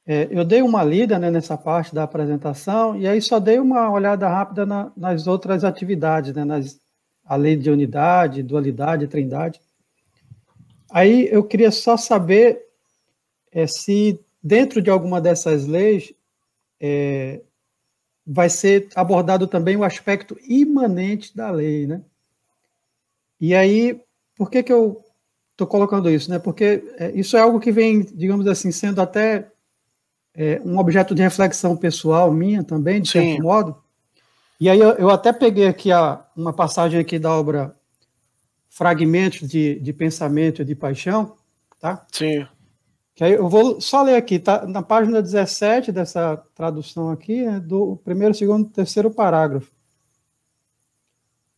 eu dei uma lida, né, nessa parte da apresentação, e aí só dei uma olhada rápida nas outras atividades, né, a lei de unidade, dualidade, trindade. Aí eu queria só saber se dentro de alguma dessas leis vai ser abordado também o aspecto imanente da lei, né? E aí, por que eu estou colocando isso, né? Porque isso é algo que vem, digamos assim, sendo até um objeto de reflexão pessoal minha também, de certo modo. E aí eu até peguei aqui uma passagem aqui da obra Fragmentos de Pensamento e de Paixão, tá? Sim. Que aí eu vou só ler aqui, tá? Na página 17 dessa tradução aqui, né, do primeiro, segundo, terceiro parágrafo.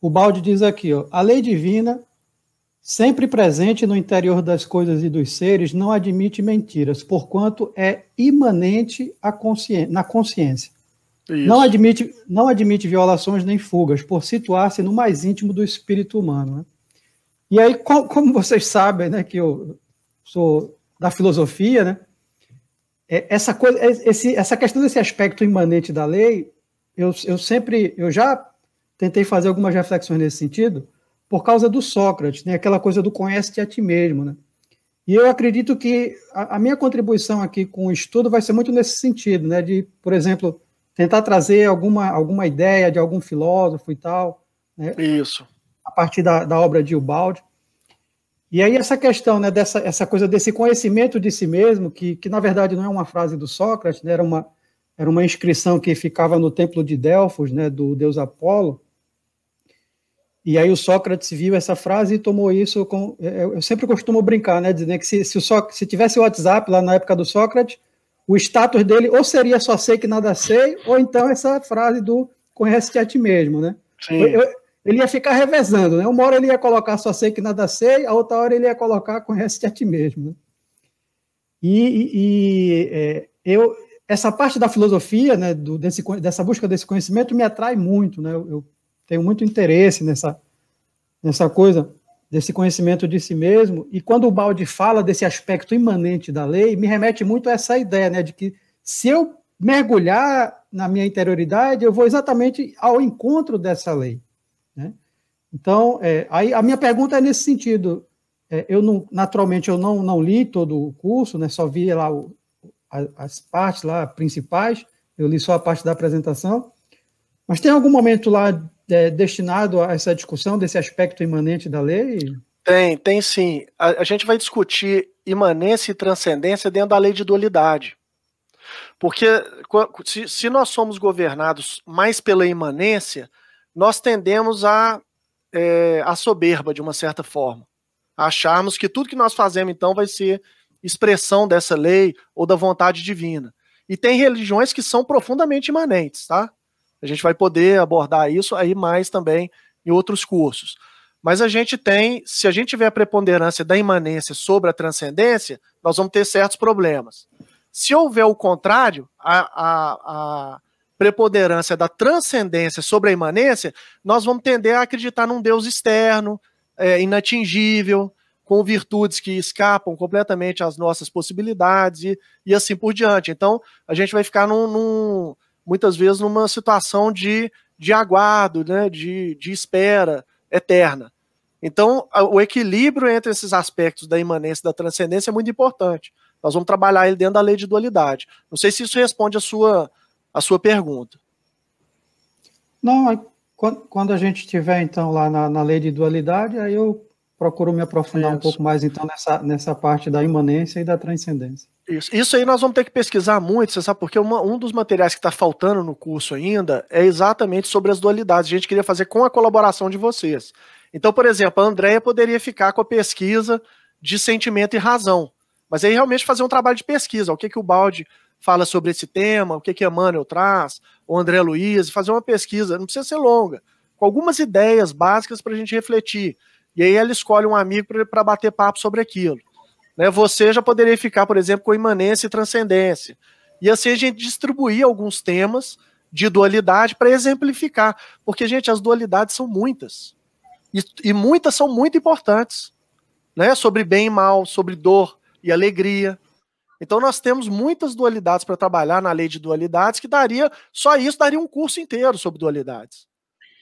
O Baldi diz aqui, ó, a lei divina, sempre presente no interior das coisas e dos seres, não admite mentiras, porquanto é imanente na consciência. Isso. Não admite violações nem fugas, por situar-se no mais íntimo do espírito humano. Né? E aí, como vocês sabem, né, que eu sou da filosofia, né, essa questão desse aspecto imanente da lei, eu já tentei fazer algumas reflexões nesse sentido, por causa do Sócrates, né, aquela coisa do conhece-te a ti mesmo. Né? E eu acredito que a minha contribuição aqui com o estudo vai ser muito nesse sentido, né, de, por exemplo, tentar trazer alguma ideia de algum filósofo e tal, né, isso, a partir da obra de Ubaldi. E aí essa questão, né, essa coisa desse conhecimento de si mesmo, que na verdade não é uma frase do Sócrates, né, era uma inscrição que ficava no templo de Delfos, né, do deus Apolo. E aí o Sócrates viu essa frase e tomou isso com... Eu sempre costumo brincar, né, dizendo que se tivesse o WhatsApp lá na época do Sócrates, o status dele ou seria só sei que nada sei, ou então essa frase do conhece-te a ti mesmo, né? Ele ia ficar revezando, né? Uma hora ele ia colocar só sei que nada sei, a outra hora ele ia colocar conhece-te a ti mesmo. Né? Essa parte da filosofia, né, dessa busca desse conhecimento me atrai muito, né? Eu tenho muito interesse nessa coisa, desse conhecimento de si mesmo, e quando o Baldi fala desse aspecto imanente da lei, me remete muito a essa ideia, né, de que se eu mergulhar na minha interioridade, eu vou exatamente ao encontro dessa lei. Né? Então, aí a minha pergunta é nesse sentido. Naturalmente, eu não li todo o curso, né, só vi lá as partes lá principais, eu li só a parte da apresentação, mas tem algum momento lá destinado a essa discussão desse aspecto imanente da lei? Tem sim. A gente vai discutir imanência e transcendência dentro da lei de dualidade. Porque se nós somos governados mais pela imanência, nós tendemos a soberba, de uma certa forma. A acharmos que tudo que nós fazemos, então, vai ser expressão dessa lei ou da vontade divina. E tem religiões que são profundamente imanentes, tá? A gente vai poder abordar isso aí mais também em outros cursos. Mas a gente se a gente tiver a preponderância da imanência sobre a transcendência, nós vamos ter certos problemas. Se houver o contrário, a preponderância da transcendência sobre a imanência, nós vamos tender a acreditar num Deus externo, inatingível, com virtudes que escapam completamente às nossas possibilidades e assim por diante. Então, a gente vai ficar muitas vezes numa situação de aguardo, né, de espera eterna. Então, o equilíbrio entre esses aspectos da imanência e da transcendência é muito importante. Nós vamos trabalhar ele dentro da lei de dualidade. Não sei se isso responde a sua pergunta. Não, quando a gente estiver, então, lá na lei de dualidade, aí eu procuro me aprofundar um pouco mais, então, nessa parte da imanência e da transcendência. Isso aí nós vamos ter que pesquisar muito, você sabe, porque um dos materiais que está faltando no curso ainda é exatamente sobre as dualidades. A gente queria fazer com a colaboração de vocês. Então, por exemplo, a Andréia poderia ficar com a pesquisa de sentimento e razão, mas aí realmente fazer um trabalho de pesquisa, o que o Baldi fala sobre esse tema, o que Emmanuel traz, o André Luiz, fazer uma pesquisa, não precisa ser longa, com algumas ideias básicas para a gente refletir. E aí ela escolhe um amigo para bater papo sobre aquilo. Né? Você já poderia ficar, por exemplo, com imanência e transcendência. E assim a gente distribuir alguns temas de dualidade para exemplificar. Porque, gente, as dualidades são muitas. E muitas são muito importantes. Né? Sobre bem e mal, sobre dor e alegria. Então nós temos muitas dualidades para trabalhar na lei de dualidades, que daria, só isso daria um curso inteiro sobre dualidades.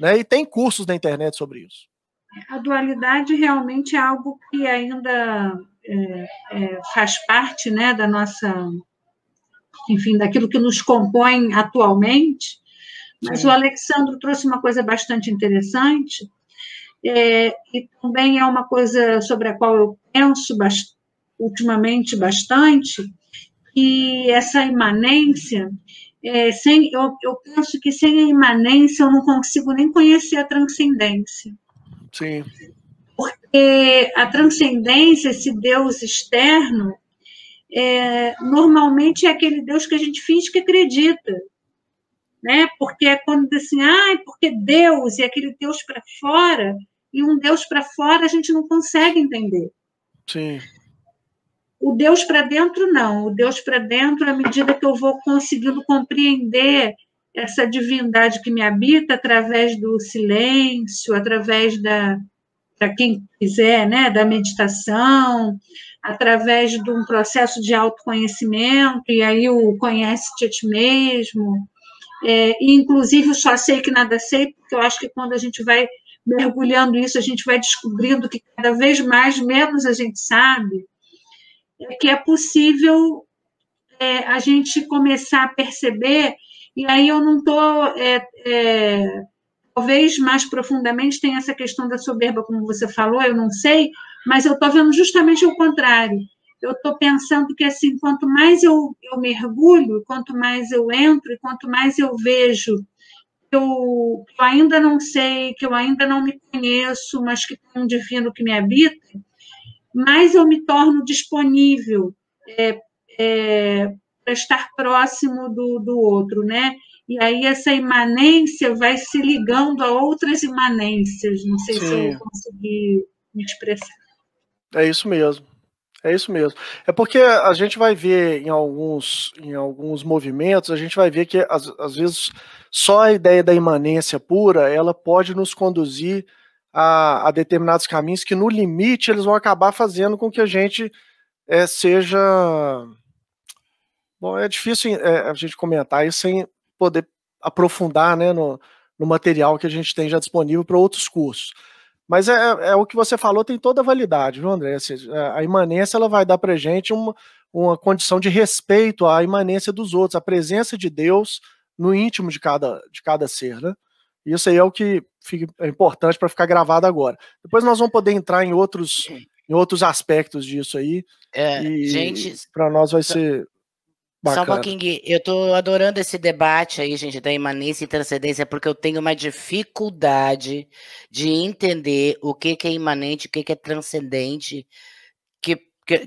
Né? E tem cursos na internet sobre isso. A dualidade realmente é algo que ainda faz parte, né, da nossa, enfim, daquilo que nos compõe atualmente, mas Sim. o Alexandre trouxe uma coisa bastante interessante, e também é uma coisa sobre a qual eu penso ultimamente bastante, e essa imanência, eu penso que sem a imanência eu não consigo nem conhecer a transcendência. Sim. Porque a transcendência, esse Deus externo, normalmente é aquele Deus que a gente finge que acredita. Né? Porque é quando diz assim, porque Deus e aquele Deus para fora, e um Deus para fora a gente não consegue entender. Sim. O Deus para dentro, não. O Deus para dentro, à medida que eu vou conseguindo compreender essa divindade que me habita através do silêncio, através para quem quiser, né, da meditação, através de um processo de autoconhecimento, e aí o conhece-te a ti mesmo. E, inclusive, eu só sei que nada sei, porque eu acho que quando a gente vai mergulhando isso, a gente vai descobrindo que cada vez mais, menos a gente sabe, que é possível a gente começar a perceber, e aí eu não estou... talvez mais profundamente tenha essa questão da soberba, como você falou, eu não sei, mas eu estou vendo justamente o contrário. Eu estou pensando que, assim, quanto mais eu mergulho, quanto mais eu entro, e quanto mais eu vejo que eu ainda não sei, que eu ainda não me conheço, mas que tem um divino que me habita, mais eu me torno disponível para estar próximo do outro, né? E aí essa imanência vai se ligando a outras imanências. Não sei se eu consegui me expressar. É isso mesmo. É isso mesmo. É porque a gente vai ver em alguns movimentos, a gente vai ver que às vezes só a ideia da imanência pura, ela pode nos conduzir a determinados caminhos que no limite eles vão acabar fazendo com que a gente seja... Bom, é difícil a gente comentar isso sem poder aprofundar, né, no material que a gente tem já disponível para outros cursos. Mas o que você falou tem toda a validade, viu, André? A imanência ela vai dar para a gente uma condição de respeito à imanência dos outros, a presença de Deus no íntimo de cada ser, né? Isso aí é o que é importante para ficar gravado agora. Depois nós vamos poder entrar em outros aspectos disso aí. Gente, para nós vai ser bacana. Só um pouquinho, eu tô adorando esse debate aí, gente, da imanência e transcendência, porque eu tenho uma dificuldade de entender o que é imanente, o que é transcendente, que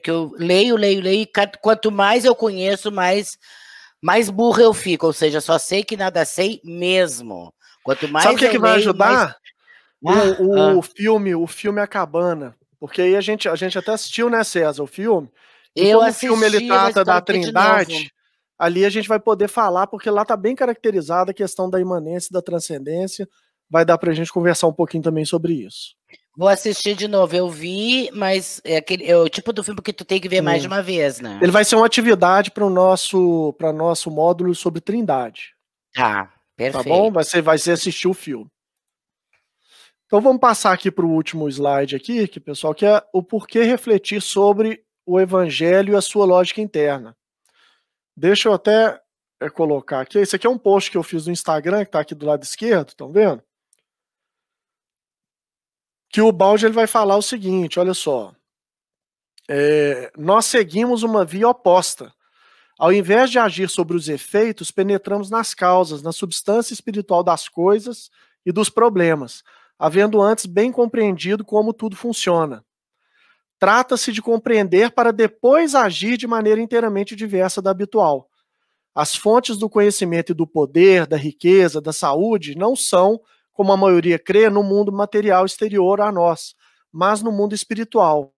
eu leio, e quanto mais eu conheço, mais burro eu fico, ou seja, só sei que nada sei mesmo. Quanto mais sabe o que vai ajudar? Mais... O filme A Cabana, porque aí a gente até assistiu, né, César, o filme. E como o filme ele trata da Trindade, ali a gente vai poder falar, porque lá está bem caracterizada a questão da imanência e da transcendência. Vai dar para a gente conversar um pouquinho também sobre isso. Vou assistir de novo. Eu vi, mas é o tipo do filme que tu tem que ver mais de uma vez, né? Ele vai ser uma atividade para o nosso módulo sobre Trindade. Tá, perfeito. Tá bom? Vai ser assistir o filme. Então vamos passar aqui para o último slide aqui, que pessoal, que é o porquê refletir sobre o Evangelho e a sua lógica interna. Deixa eu até colocar aqui. Esse aqui é um post que eu fiz no Instagram, que está aqui do lado esquerdo, estão vendo? Que o Balde ele vai falar o seguinte, olha só. Nós seguimos uma via oposta. Ao invés de agir sobre os efeitos, penetramos nas causas, na substância espiritual das coisas e dos problemas, havendo antes bem compreendido como tudo funciona. Trata-se de compreender para depois agir de maneira inteiramente diversa da habitual. As fontes do conhecimento e do poder, da riqueza, da saúde, não são, como a maioria crê, no mundo material exterior a nós, mas no mundo espiritual.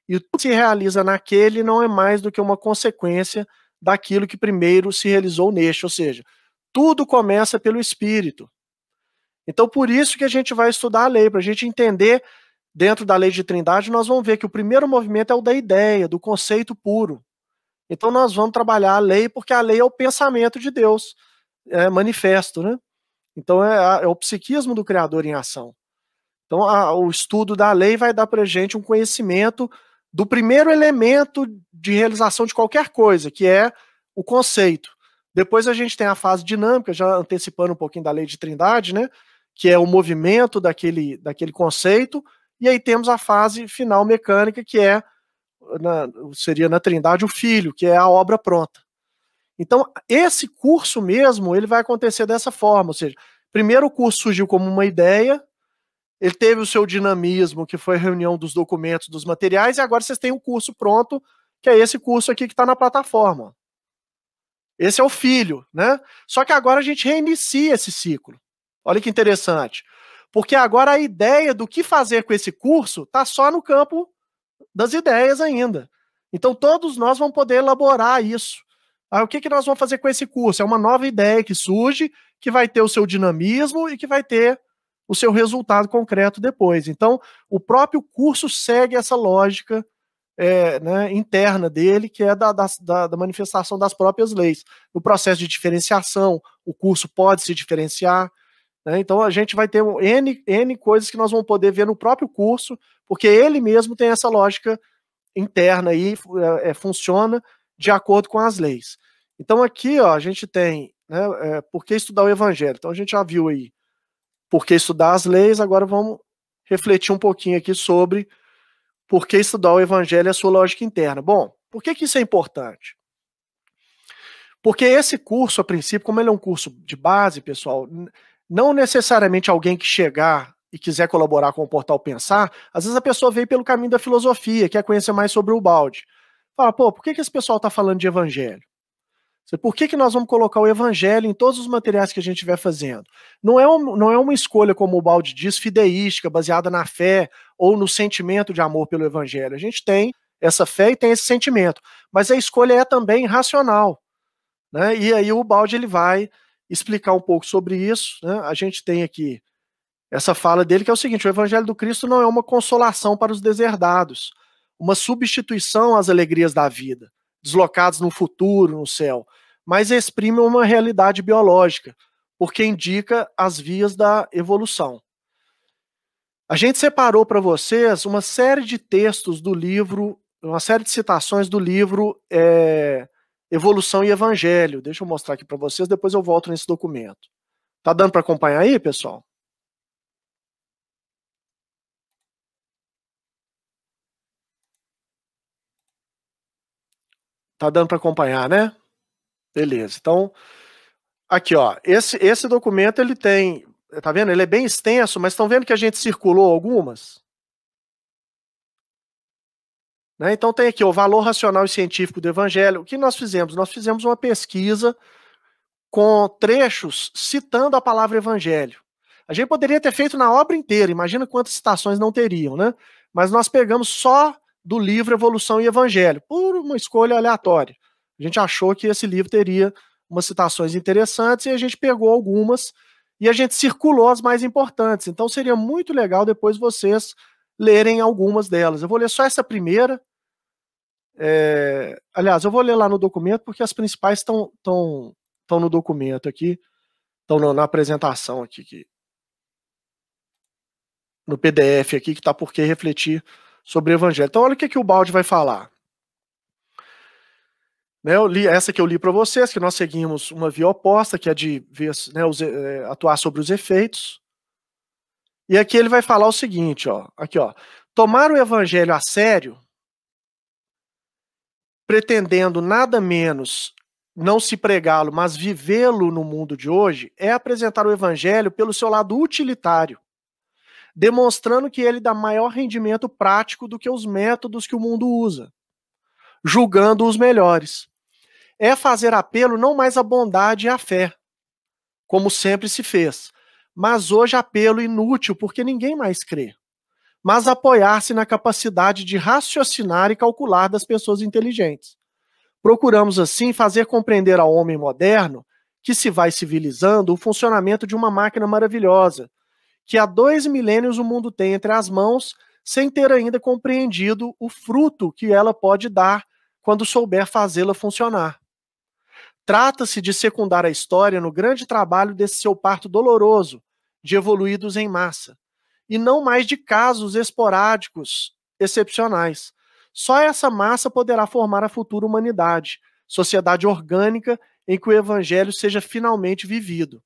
E tudo que se realiza naquele não é mais do que uma consequência daquilo que primeiro se realizou neste, ou seja, tudo começa pelo espírito. Então, por isso que a gente vai estudar a lei, para a gente entender. Dentro da lei de Trindade, nós vamos ver que o primeiro movimento é o da ideia, do conceito puro. Então nós vamos trabalhar a lei, porque a lei é o pensamento de Deus, é manifesto, né? Então é o psiquismo do Criador em ação. Então o estudo da lei vai dar para a gente um conhecimento do primeiro elemento de realização de qualquer coisa, que é o conceito. Depois a gente tem a fase dinâmica, já antecipando um pouquinho da lei de trindade, né? Que é o movimento daquele conceito, e aí temos a fase final mecânica, que seria na trindade o filho, que é a obra pronta. Então, esse curso mesmo, ele vai acontecer dessa forma, ou seja, primeiro o curso surgiu como uma ideia, ele teve o seu dinamismo, que foi a reunião dos documentos, dos materiais, e agora vocês têm um curso pronto, que é esse curso aqui que está na plataforma. Esse é o filho, né? Só que agora a gente reinicia esse ciclo. Olha que interessante. Porque agora a ideia do que fazer com esse curso está só no campo das ideias ainda. Então todos nós vamos poder elaborar isso. O que nós vamos fazer com esse curso? É uma nova ideia que surge, que vai ter o seu dinamismo e que vai ter o seu resultado concreto depois. Então, o próprio curso segue essa lógica né, interna dele, que é da manifestação das próprias leis. No processo de diferenciação, o curso pode se diferenciar, né? Então a gente vai ter N coisas que nós vamos poder ver no próprio curso, porque ele mesmo tem essa lógica interna aí, funciona de acordo com as leis. Então aqui, ó, a gente tem, né, por que estudar o Evangelho? Então a gente já viu aí por que estudar as leis, agora vamos refletir um pouquinho aqui sobre por que estudar o Evangelho e a sua lógica interna. Bom, por que isso é importante? Porque esse curso, a princípio, como ele é um curso de base, pessoal, não necessariamente alguém que chegar e quiser colaborar com o Portal Pensar, às vezes a pessoa veio pelo caminho da filosofia, quer conhecer mais sobre o balde. Fala, pô, por que esse pessoal está falando de Evangelho? Por que nós vamos colocar o Evangelho em todos os materiais que a gente estiver fazendo? Não é uma escolha, como o balde diz, fideística, baseada na fé ou no sentimento de amor pelo Evangelho. A gente tem essa fé e tem esse sentimento, mas a escolha é também racional, né? E aí o balde ele vai explicar um pouco sobre isso, né? A gente tem aqui essa fala dele, que é o seguinte: o Evangelho do Cristo não é uma consolação para os deserdados, uma substituição às alegrias da vida, deslocados no futuro, no céu, mas exprime uma realidade biológica, porque indica as vias da evolução. A gente separou para vocês uma série de textos do livro, uma série de citações do livro Evolução e Evangelho. Deixa eu mostrar aqui para vocês, depois eu volto nesse documento. Tá dando para acompanhar aí, pessoal? Tá dando para acompanhar, né? Beleza. Então, aqui, ó, esse documento ele tem, tá vendo? Ele é bem extenso, mas estão vendo que a gente circulou algumas? Né? Então tem aqui o valor racional e científico do Evangelho. O que nós fizemos? Nós fizemos uma pesquisa com trechos citando a palavra Evangelho. A gente poderia ter feito na obra inteira, imagina quantas citações não teriam, né? Mas nós pegamos só do livro Evolução e Evangelho, por uma escolha aleatória. A gente achou que esse livro teria umas citações interessantes e a gente pegou algumas e a gente circulou as mais importantes. Então seria muito legal depois vocês lerem algumas delas. Eu vou ler só essa primeira. Aliás, eu vou ler lá no documento porque as principais estão no documento aqui, estão na apresentação aqui, no PDF aqui, que está por que refletir sobre o Evangelho. Então olha o que o balde vai falar. Né, essa que eu li para vocês, que nós seguimos uma via oposta, que é de ver, né, atuar sobre os efeitos. E aqui ele vai falar o seguinte, ó, aqui, ó, tomar o Evangelho a sério, pretendendo nada menos não se pregá-lo, mas vivê-lo no mundo de hoje, é apresentar o Evangelho pelo seu lado utilitário, demonstrando que ele dá maior rendimento prático do que os métodos que o mundo usa, julgando os melhores. É fazer apelo não mais à bondade e à fé, como sempre se fez, mas hoje apelo inútil, porque ninguém mais crê, mas apoiar-se na capacidade de raciocinar e calcular das pessoas inteligentes. Procuramos, assim, fazer compreender ao homem moderno, que se vai civilizando, o funcionamento de uma máquina maravilhosa, que há 2 milênios o mundo tem entre as mãos, sem ter ainda compreendido o fruto que ela pode dar quando souber fazê-la funcionar. Trata-se de secundar a história no grande trabalho desse seu parto doloroso, de evoluídos em massa, e não mais de casos esporádicos, excepcionais. Só essa massa poderá formar a futura humanidade, sociedade orgânica em que o evangelho seja finalmente vivido.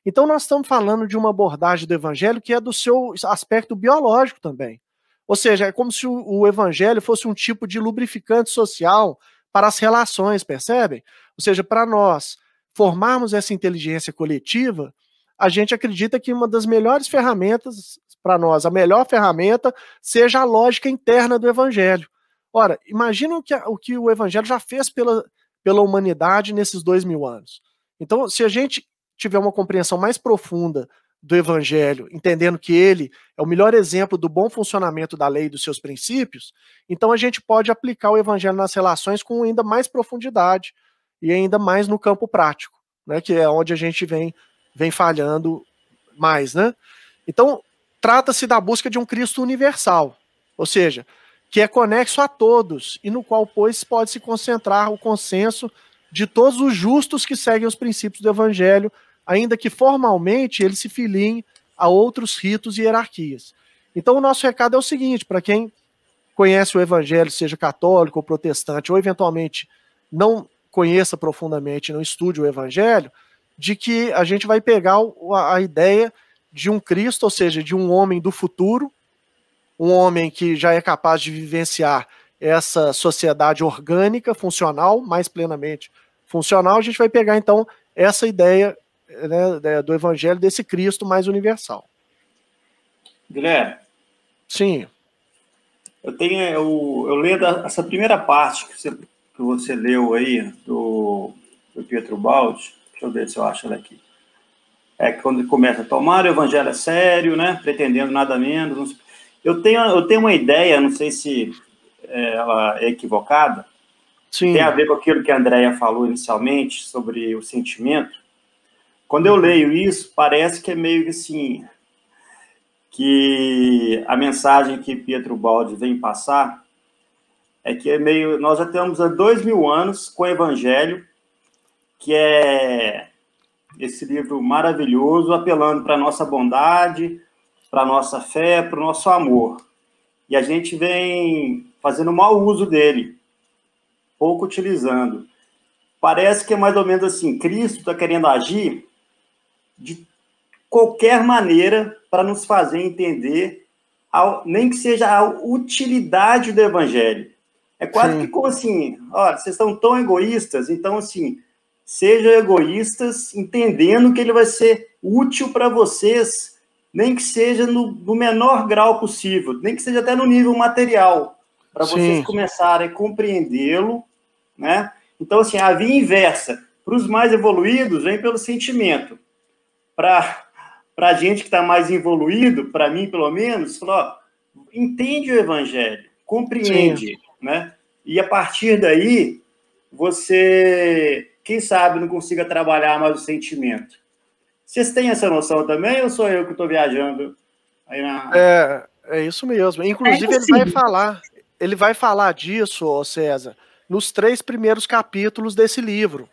Então nós estamos falando de uma abordagem do evangelho que é do seu aspecto biológico também. Ou seja, é como se o evangelho fosse um tipo de lubrificante social para as relações, percebem? Ou seja, para nós formarmos essa inteligência coletiva, a gente acredita que uma das melhores ferramentas para nós, a melhor ferramenta, seja a lógica interna do evangelho. Ora, imagina o que o evangelho já fez pela humanidade nesses 2000 anos. Então, se a gente tiver uma compreensão mais profunda do evangelho, entendendo que ele é o melhor exemplo do bom funcionamento da lei e dos seus princípios, então a gente pode aplicar o evangelho nas relações com ainda mais profundidade e ainda mais no campo prático, né, que é onde a gente vem falhando mais, né? Então, trata-se da busca de um Cristo universal, ou seja, que é conexo a todos e no qual, pois, pode se concentrar o consenso de todos os justos que seguem os princípios do evangelho, ainda que formalmente eles se filiem a outros ritos e hierarquias. Então o nosso recado é o seguinte, para quem conhece o evangelho, seja católico ou protestante, ou eventualmente não conheça profundamente, não estude o evangelho, de que a gente vai pegar a ideia de um Cristo, ou seja, de um homem do futuro, um homem que já é capaz de vivenciar essa sociedade orgânica, funcional, mais plenamente funcional. A gente vai pegar então essa ideia, né, do evangelho, desse Cristo mais universal. Guilherme. Sim. Eu leio essa primeira parte que você leu aí, do Pietro Baldi. Deixa eu ver se eu acho ela aqui. É quando ele começa a tomar o evangelho a sério, né, pretendendo nada menos. Eu tenho uma ideia, não sei se ela é equivocada. Sim. Tem a ver com aquilo que a Andréia falou inicialmente sobre o sentimento. Quando eu leio isso, parece que é meio que assim, que a mensagem que Pietro Baldi vem passar é que nós já temos há 2000 anos com o Evangelho, que é esse livro maravilhoso, apelando para a nossa bondade, para a nossa fé, para o nosso amor. E a gente vem fazendo mau uso dele, pouco utilizando. Parece que é mais ou menos assim, Cristo está querendo agir de qualquer maneira para nos fazer entender, nem que seja a utilidade do evangelho. É quase que como assim, olha, vocês estão tão egoístas, então assim, sejam egoístas entendendo que ele vai ser útil para vocês, nem que seja no menor grau possível, nem que seja até no nível material, para vocês começarem a compreendê-lo, né? Então, assim, a via inversa, para os mais evoluídos, vem pelo sentimento. Para a gente que está mais evoluído, para mim, pelo menos, falou, entende o evangelho, compreende, né? E a partir daí, você, quem sabe, não consiga trabalhar mais o sentimento. Vocês têm essa noção também, ou sou eu que estou viajando aí na... É isso mesmo. Inclusive, ele vai falar disso, César, nos 3 primeiros capítulos desse livro.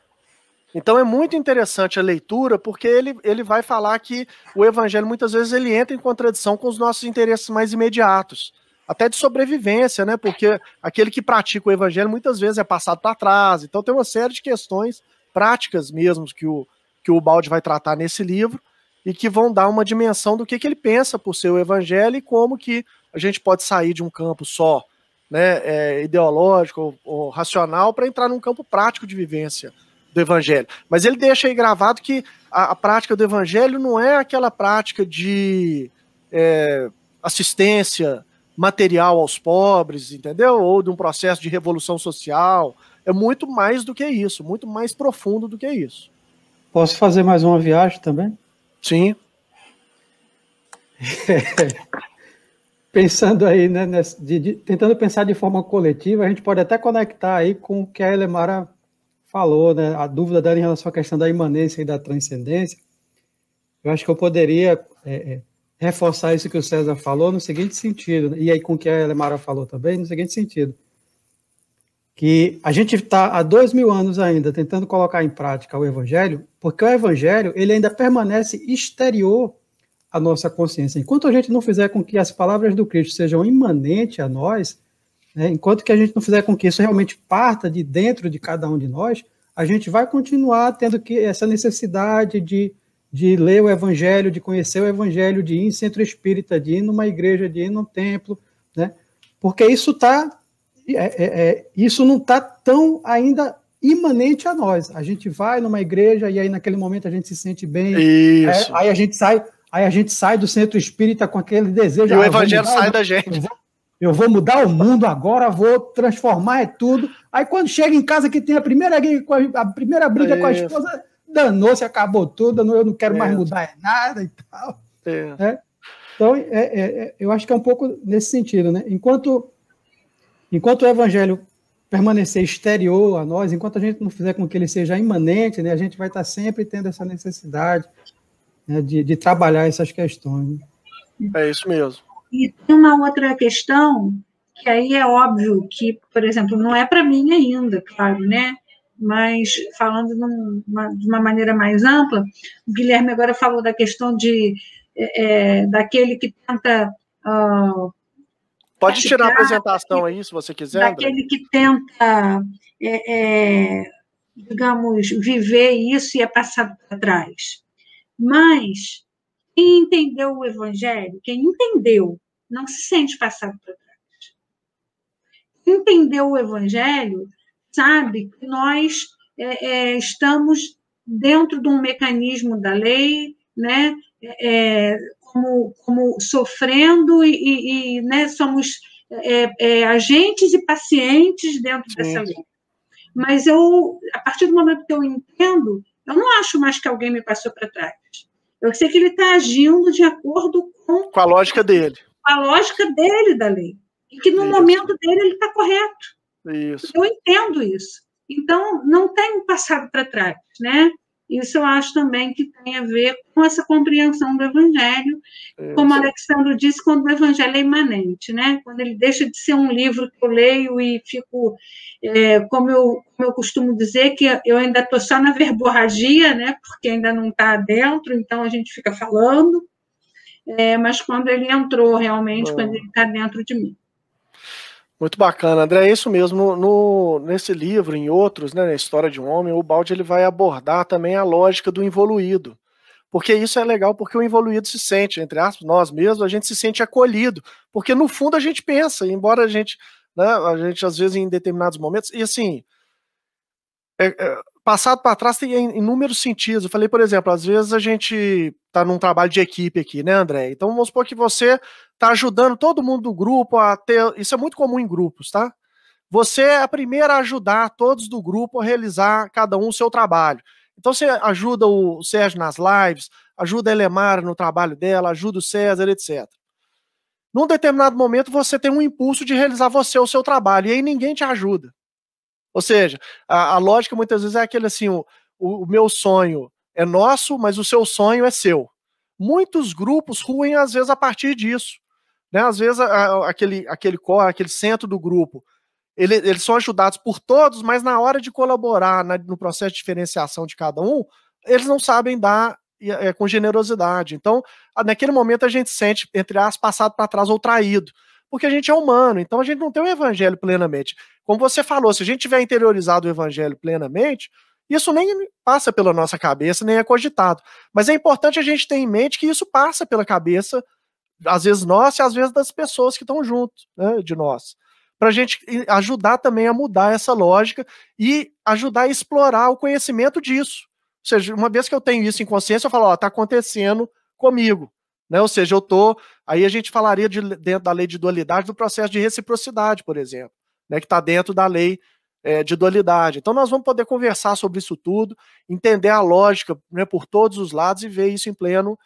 Então é muito interessante a leitura, porque ele vai falar que o evangelho, muitas vezes, ele entra em contradição com os nossos interesses mais imediatos, até de sobrevivência, né? Porque aquele que pratica o evangelho, muitas vezes, é passado para trás. Então tem uma série de questões práticas mesmo que o Baldi vai tratar nesse livro, e que vão dar uma dimensão do que ele pensa por ser o evangelho e como que a gente pode sair de um campo só, né, ideológico ou racional, para entrar num campo prático de vivência do evangelho. Mas ele deixa aí gravado que a prática do evangelho não é aquela prática de assistência material aos pobres, entendeu? Ou de um processo de revolução social. É muito mais do que isso, muito mais profundo do que isso. Posso fazer mais uma viagem também? Sim. Pensando aí, né, tentando pensar de forma coletiva, a gente pode até conectar aí com o que a Elemara falou, né, a dúvida dela em relação à questão da imanência e da transcendência. Eu acho que eu poderia reforçar isso que o César falou no seguinte sentido, e aí com o que a Elemara falou também, no seguinte sentido. que a gente está há 2000 anos ainda tentando colocar em prática o Evangelho, porque o Evangelho ele ainda permanece exterior à nossa consciência. Enquanto a gente não fizer com que as palavras do Cristo sejam imanentes a nós, né, enquanto que a gente não fizer com que isso realmente parta de dentro de cada um de nós, a gente vai continuar tendo que essa necessidade de ler o Evangelho, de conhecer o Evangelho, de ir em centro espírita, de ir numa igreja, de ir num templo, né? Porque isso não está tão ainda imanente a nós. A gente vai numa igreja e aí naquele momento a gente se sente bem. Isso. Aí a gente sai do centro espírita com aquele desejo. E o Evangelho sai da gente. Eu vou mudar o mundo agora, vou transformar tudo. Aí quando chega em casa que tem a primeira briga com a esposa, danou-se, acabou tudo, eu não quero mais mudar nada e tal. Então, eu acho que é um pouco nesse sentido, né? Enquanto o Evangelho permanecer exterior a nós, enquanto a gente não fizer com que ele seja imanente, né, a gente vai estar sempre tendo essa necessidade, né, de trabalhar essas questões. Né? É isso mesmo. E tem uma outra questão, que aí é óbvio que, por exemplo, não é para mim ainda, claro, né? Mas falando de uma maneira mais ampla, o Guilherme agora falou da questão daquele que tenta... Pode tirar a apresentação aí, se você quiser, daquele André. Que tenta, digamos, viver isso e é passado para trás. Mas quem entendeu o Evangelho, quem entendeu, não se sente passado para trás. Quem entendeu o Evangelho sabe que nós estamos dentro de um mecanismo da lei, né? Como sofrendo né, somos agentes e pacientes dentro dessa lei. Mas a partir do momento que eu entendo, eu não acho mais que alguém me passou para trás. Eu sei que ele está agindo de acordo com a lógica dele. A lógica dele da lei. E que no momento dele ele está correto. Isso. Eu entendo isso. Então, não tem passado para trás, né? Isso eu acho também que tem a ver com essa compreensão do Evangelho, como o Alexandre disse, quando o Evangelho é imanente, né? Quando ele deixa de ser um livro que eu leio e fico, como eu costumo dizer, que eu ainda estou só na verborragia, né? Porque ainda não está dentro, então a gente fica falando, mas quando ele entrou realmente, quando ele está dentro de mim. Muito bacana, André, é isso mesmo. Nesse livro, em outros, né, na História de um Homem, o Baldi ele vai abordar também a lógica do involuído. Porque isso é legal, porque o involuído se sente, entre aspas, nós mesmos, a gente se sente acolhido. Porque no fundo a gente pensa, embora a gente às vezes em determinados momentos, e assim, passado para trás tem inúmeros sentidos. Eu falei, por exemplo, às vezes a gente está num trabalho de equipe aqui, né, André? Então vamos supor que você está ajudando todo mundo do grupo a ter... Isso é muito comum em grupos, tá? Você é a primeira a ajudar todos do grupo a realizar cada um o seu trabalho. Então você ajuda o Sérgio nas lives, ajuda a Elemara no trabalho dela, ajuda o César, etc. Num determinado momento você tem um impulso de realizar você o seu trabalho, e aí ninguém te ajuda. Ou seja, a lógica muitas vezes é aquele assim, o meu sonho é nosso, mas o seu sonho é seu. Muitos grupos ruem às vezes a partir disso. Né? Às vezes aquele centro do grupo, eles são ajudados por todos, mas na hora de colaborar no processo de diferenciação de cada um, eles não sabem dar com generosidade. Então, naquele momento a gente sente, entre aspas, passado para trás ou traído, porque a gente é humano, então a gente não tem o evangelho plenamente. Como você falou, se a gente tiver interiorizado o evangelho plenamente, isso nem passa pela nossa cabeça, nem é cogitado. Mas é importante a gente ter em mente que isso passa pela cabeça, às vezes nossa e às vezes das pessoas que estão junto, né, de nós. Para a gente ajudar também a mudar essa lógica e ajudar a explorar o conhecimento disso. Ou seja, uma vez que eu tenho isso em consciência, eu falo, está acontecendo comigo. Né? Ou seja, aí a gente falaria dentro da lei de dualidade do processo de reciprocidade, por exemplo, né, que está dentro da lei de dualidade. Então nós vamos poder conversar sobre isso tudo, entender a lógica, né, por todos os lados e ver isso em pleno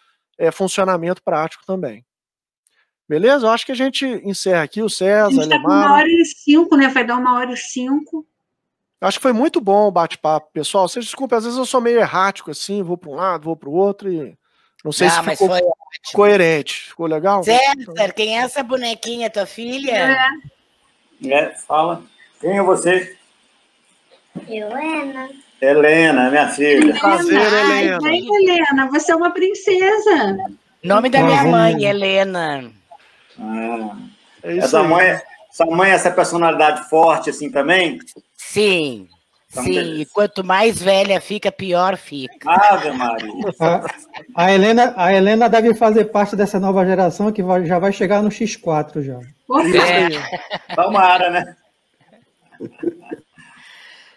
funcionamento prático também. Beleza? Eu acho que a gente encerra aqui, o César, a gente está com 1h05, né? Vai dar 1h05. Acho que foi muito bom o bate-papo, pessoal. Vocês desculpem, às vezes eu sou meio errático, assim, vou para um lado, vou para o outro e não sei se ficou coerente. Ficou legal? César, quem é essa bonequinha, tua filha? Fala. Quem é você? Helena, minha filha. Prazer, Helena. Bem, Helena, você é uma princesa. Nome da minha mãe, Helena. É isso aí. Sua mãe é essa personalidade forte assim também? Sim, Então, sim. beleza. E quanto mais velha fica, pior fica. Ave Maria. A Helena deve fazer parte dessa nova geração que já vai chegar no X4 já. Tomara, né?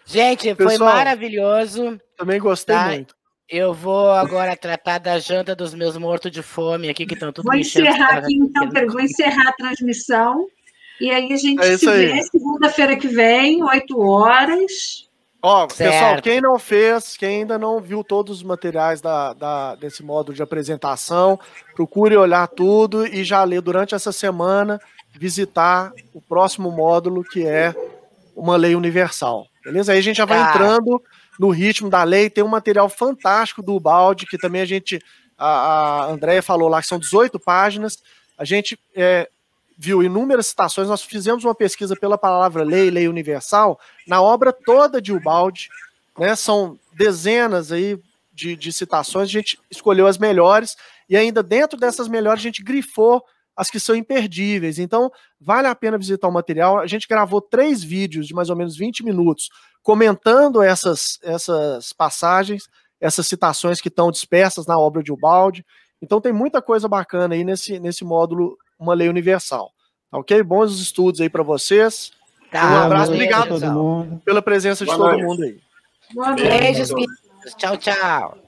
Gente, foi Pessoal, maravilhoso. Também gostei muito. Eu vou agora tratar da janta dos meus mortos de fome aqui, que estão tudo Vou mexendo. encerrar aqui, então, vou encerrar a transmissão. E aí a gente se vê segunda-feira que vem, 8 horas. Ó, pessoal, quem não fez, quem ainda não viu todos os materiais desse módulo de apresentação, procure olhar tudo e já ler durante essa semana, visitar o próximo módulo, que é uma lei universal. Beleza? Aí a gente já vai entrando no ritmo da lei. Tem um material fantástico do Ubaldi, que também a Andréia falou lá, que são 18 páginas. A gente viu inúmeras citações. Nós fizemos uma pesquisa pela palavra lei universal, na obra toda de Ubaldi, né? São dezenas aí de citações. A gente escolheu as melhores e ainda dentro dessas melhores a gente grifou as que são imperdíveis. Então, vale a pena visitar o material. A gente gravou 3 vídeos de mais ou menos 20 minutos comentando essas passagens, essas citações que estão dispersas na obra de Ubaldi. Então, tem muita coisa bacana aí nesse módulo Uma Lei Universal. Ok? Bons estudos aí para vocês. Um abraço, obrigado pela presença de todo mundo aí. Boa noite. Beijos, tchau, tchau.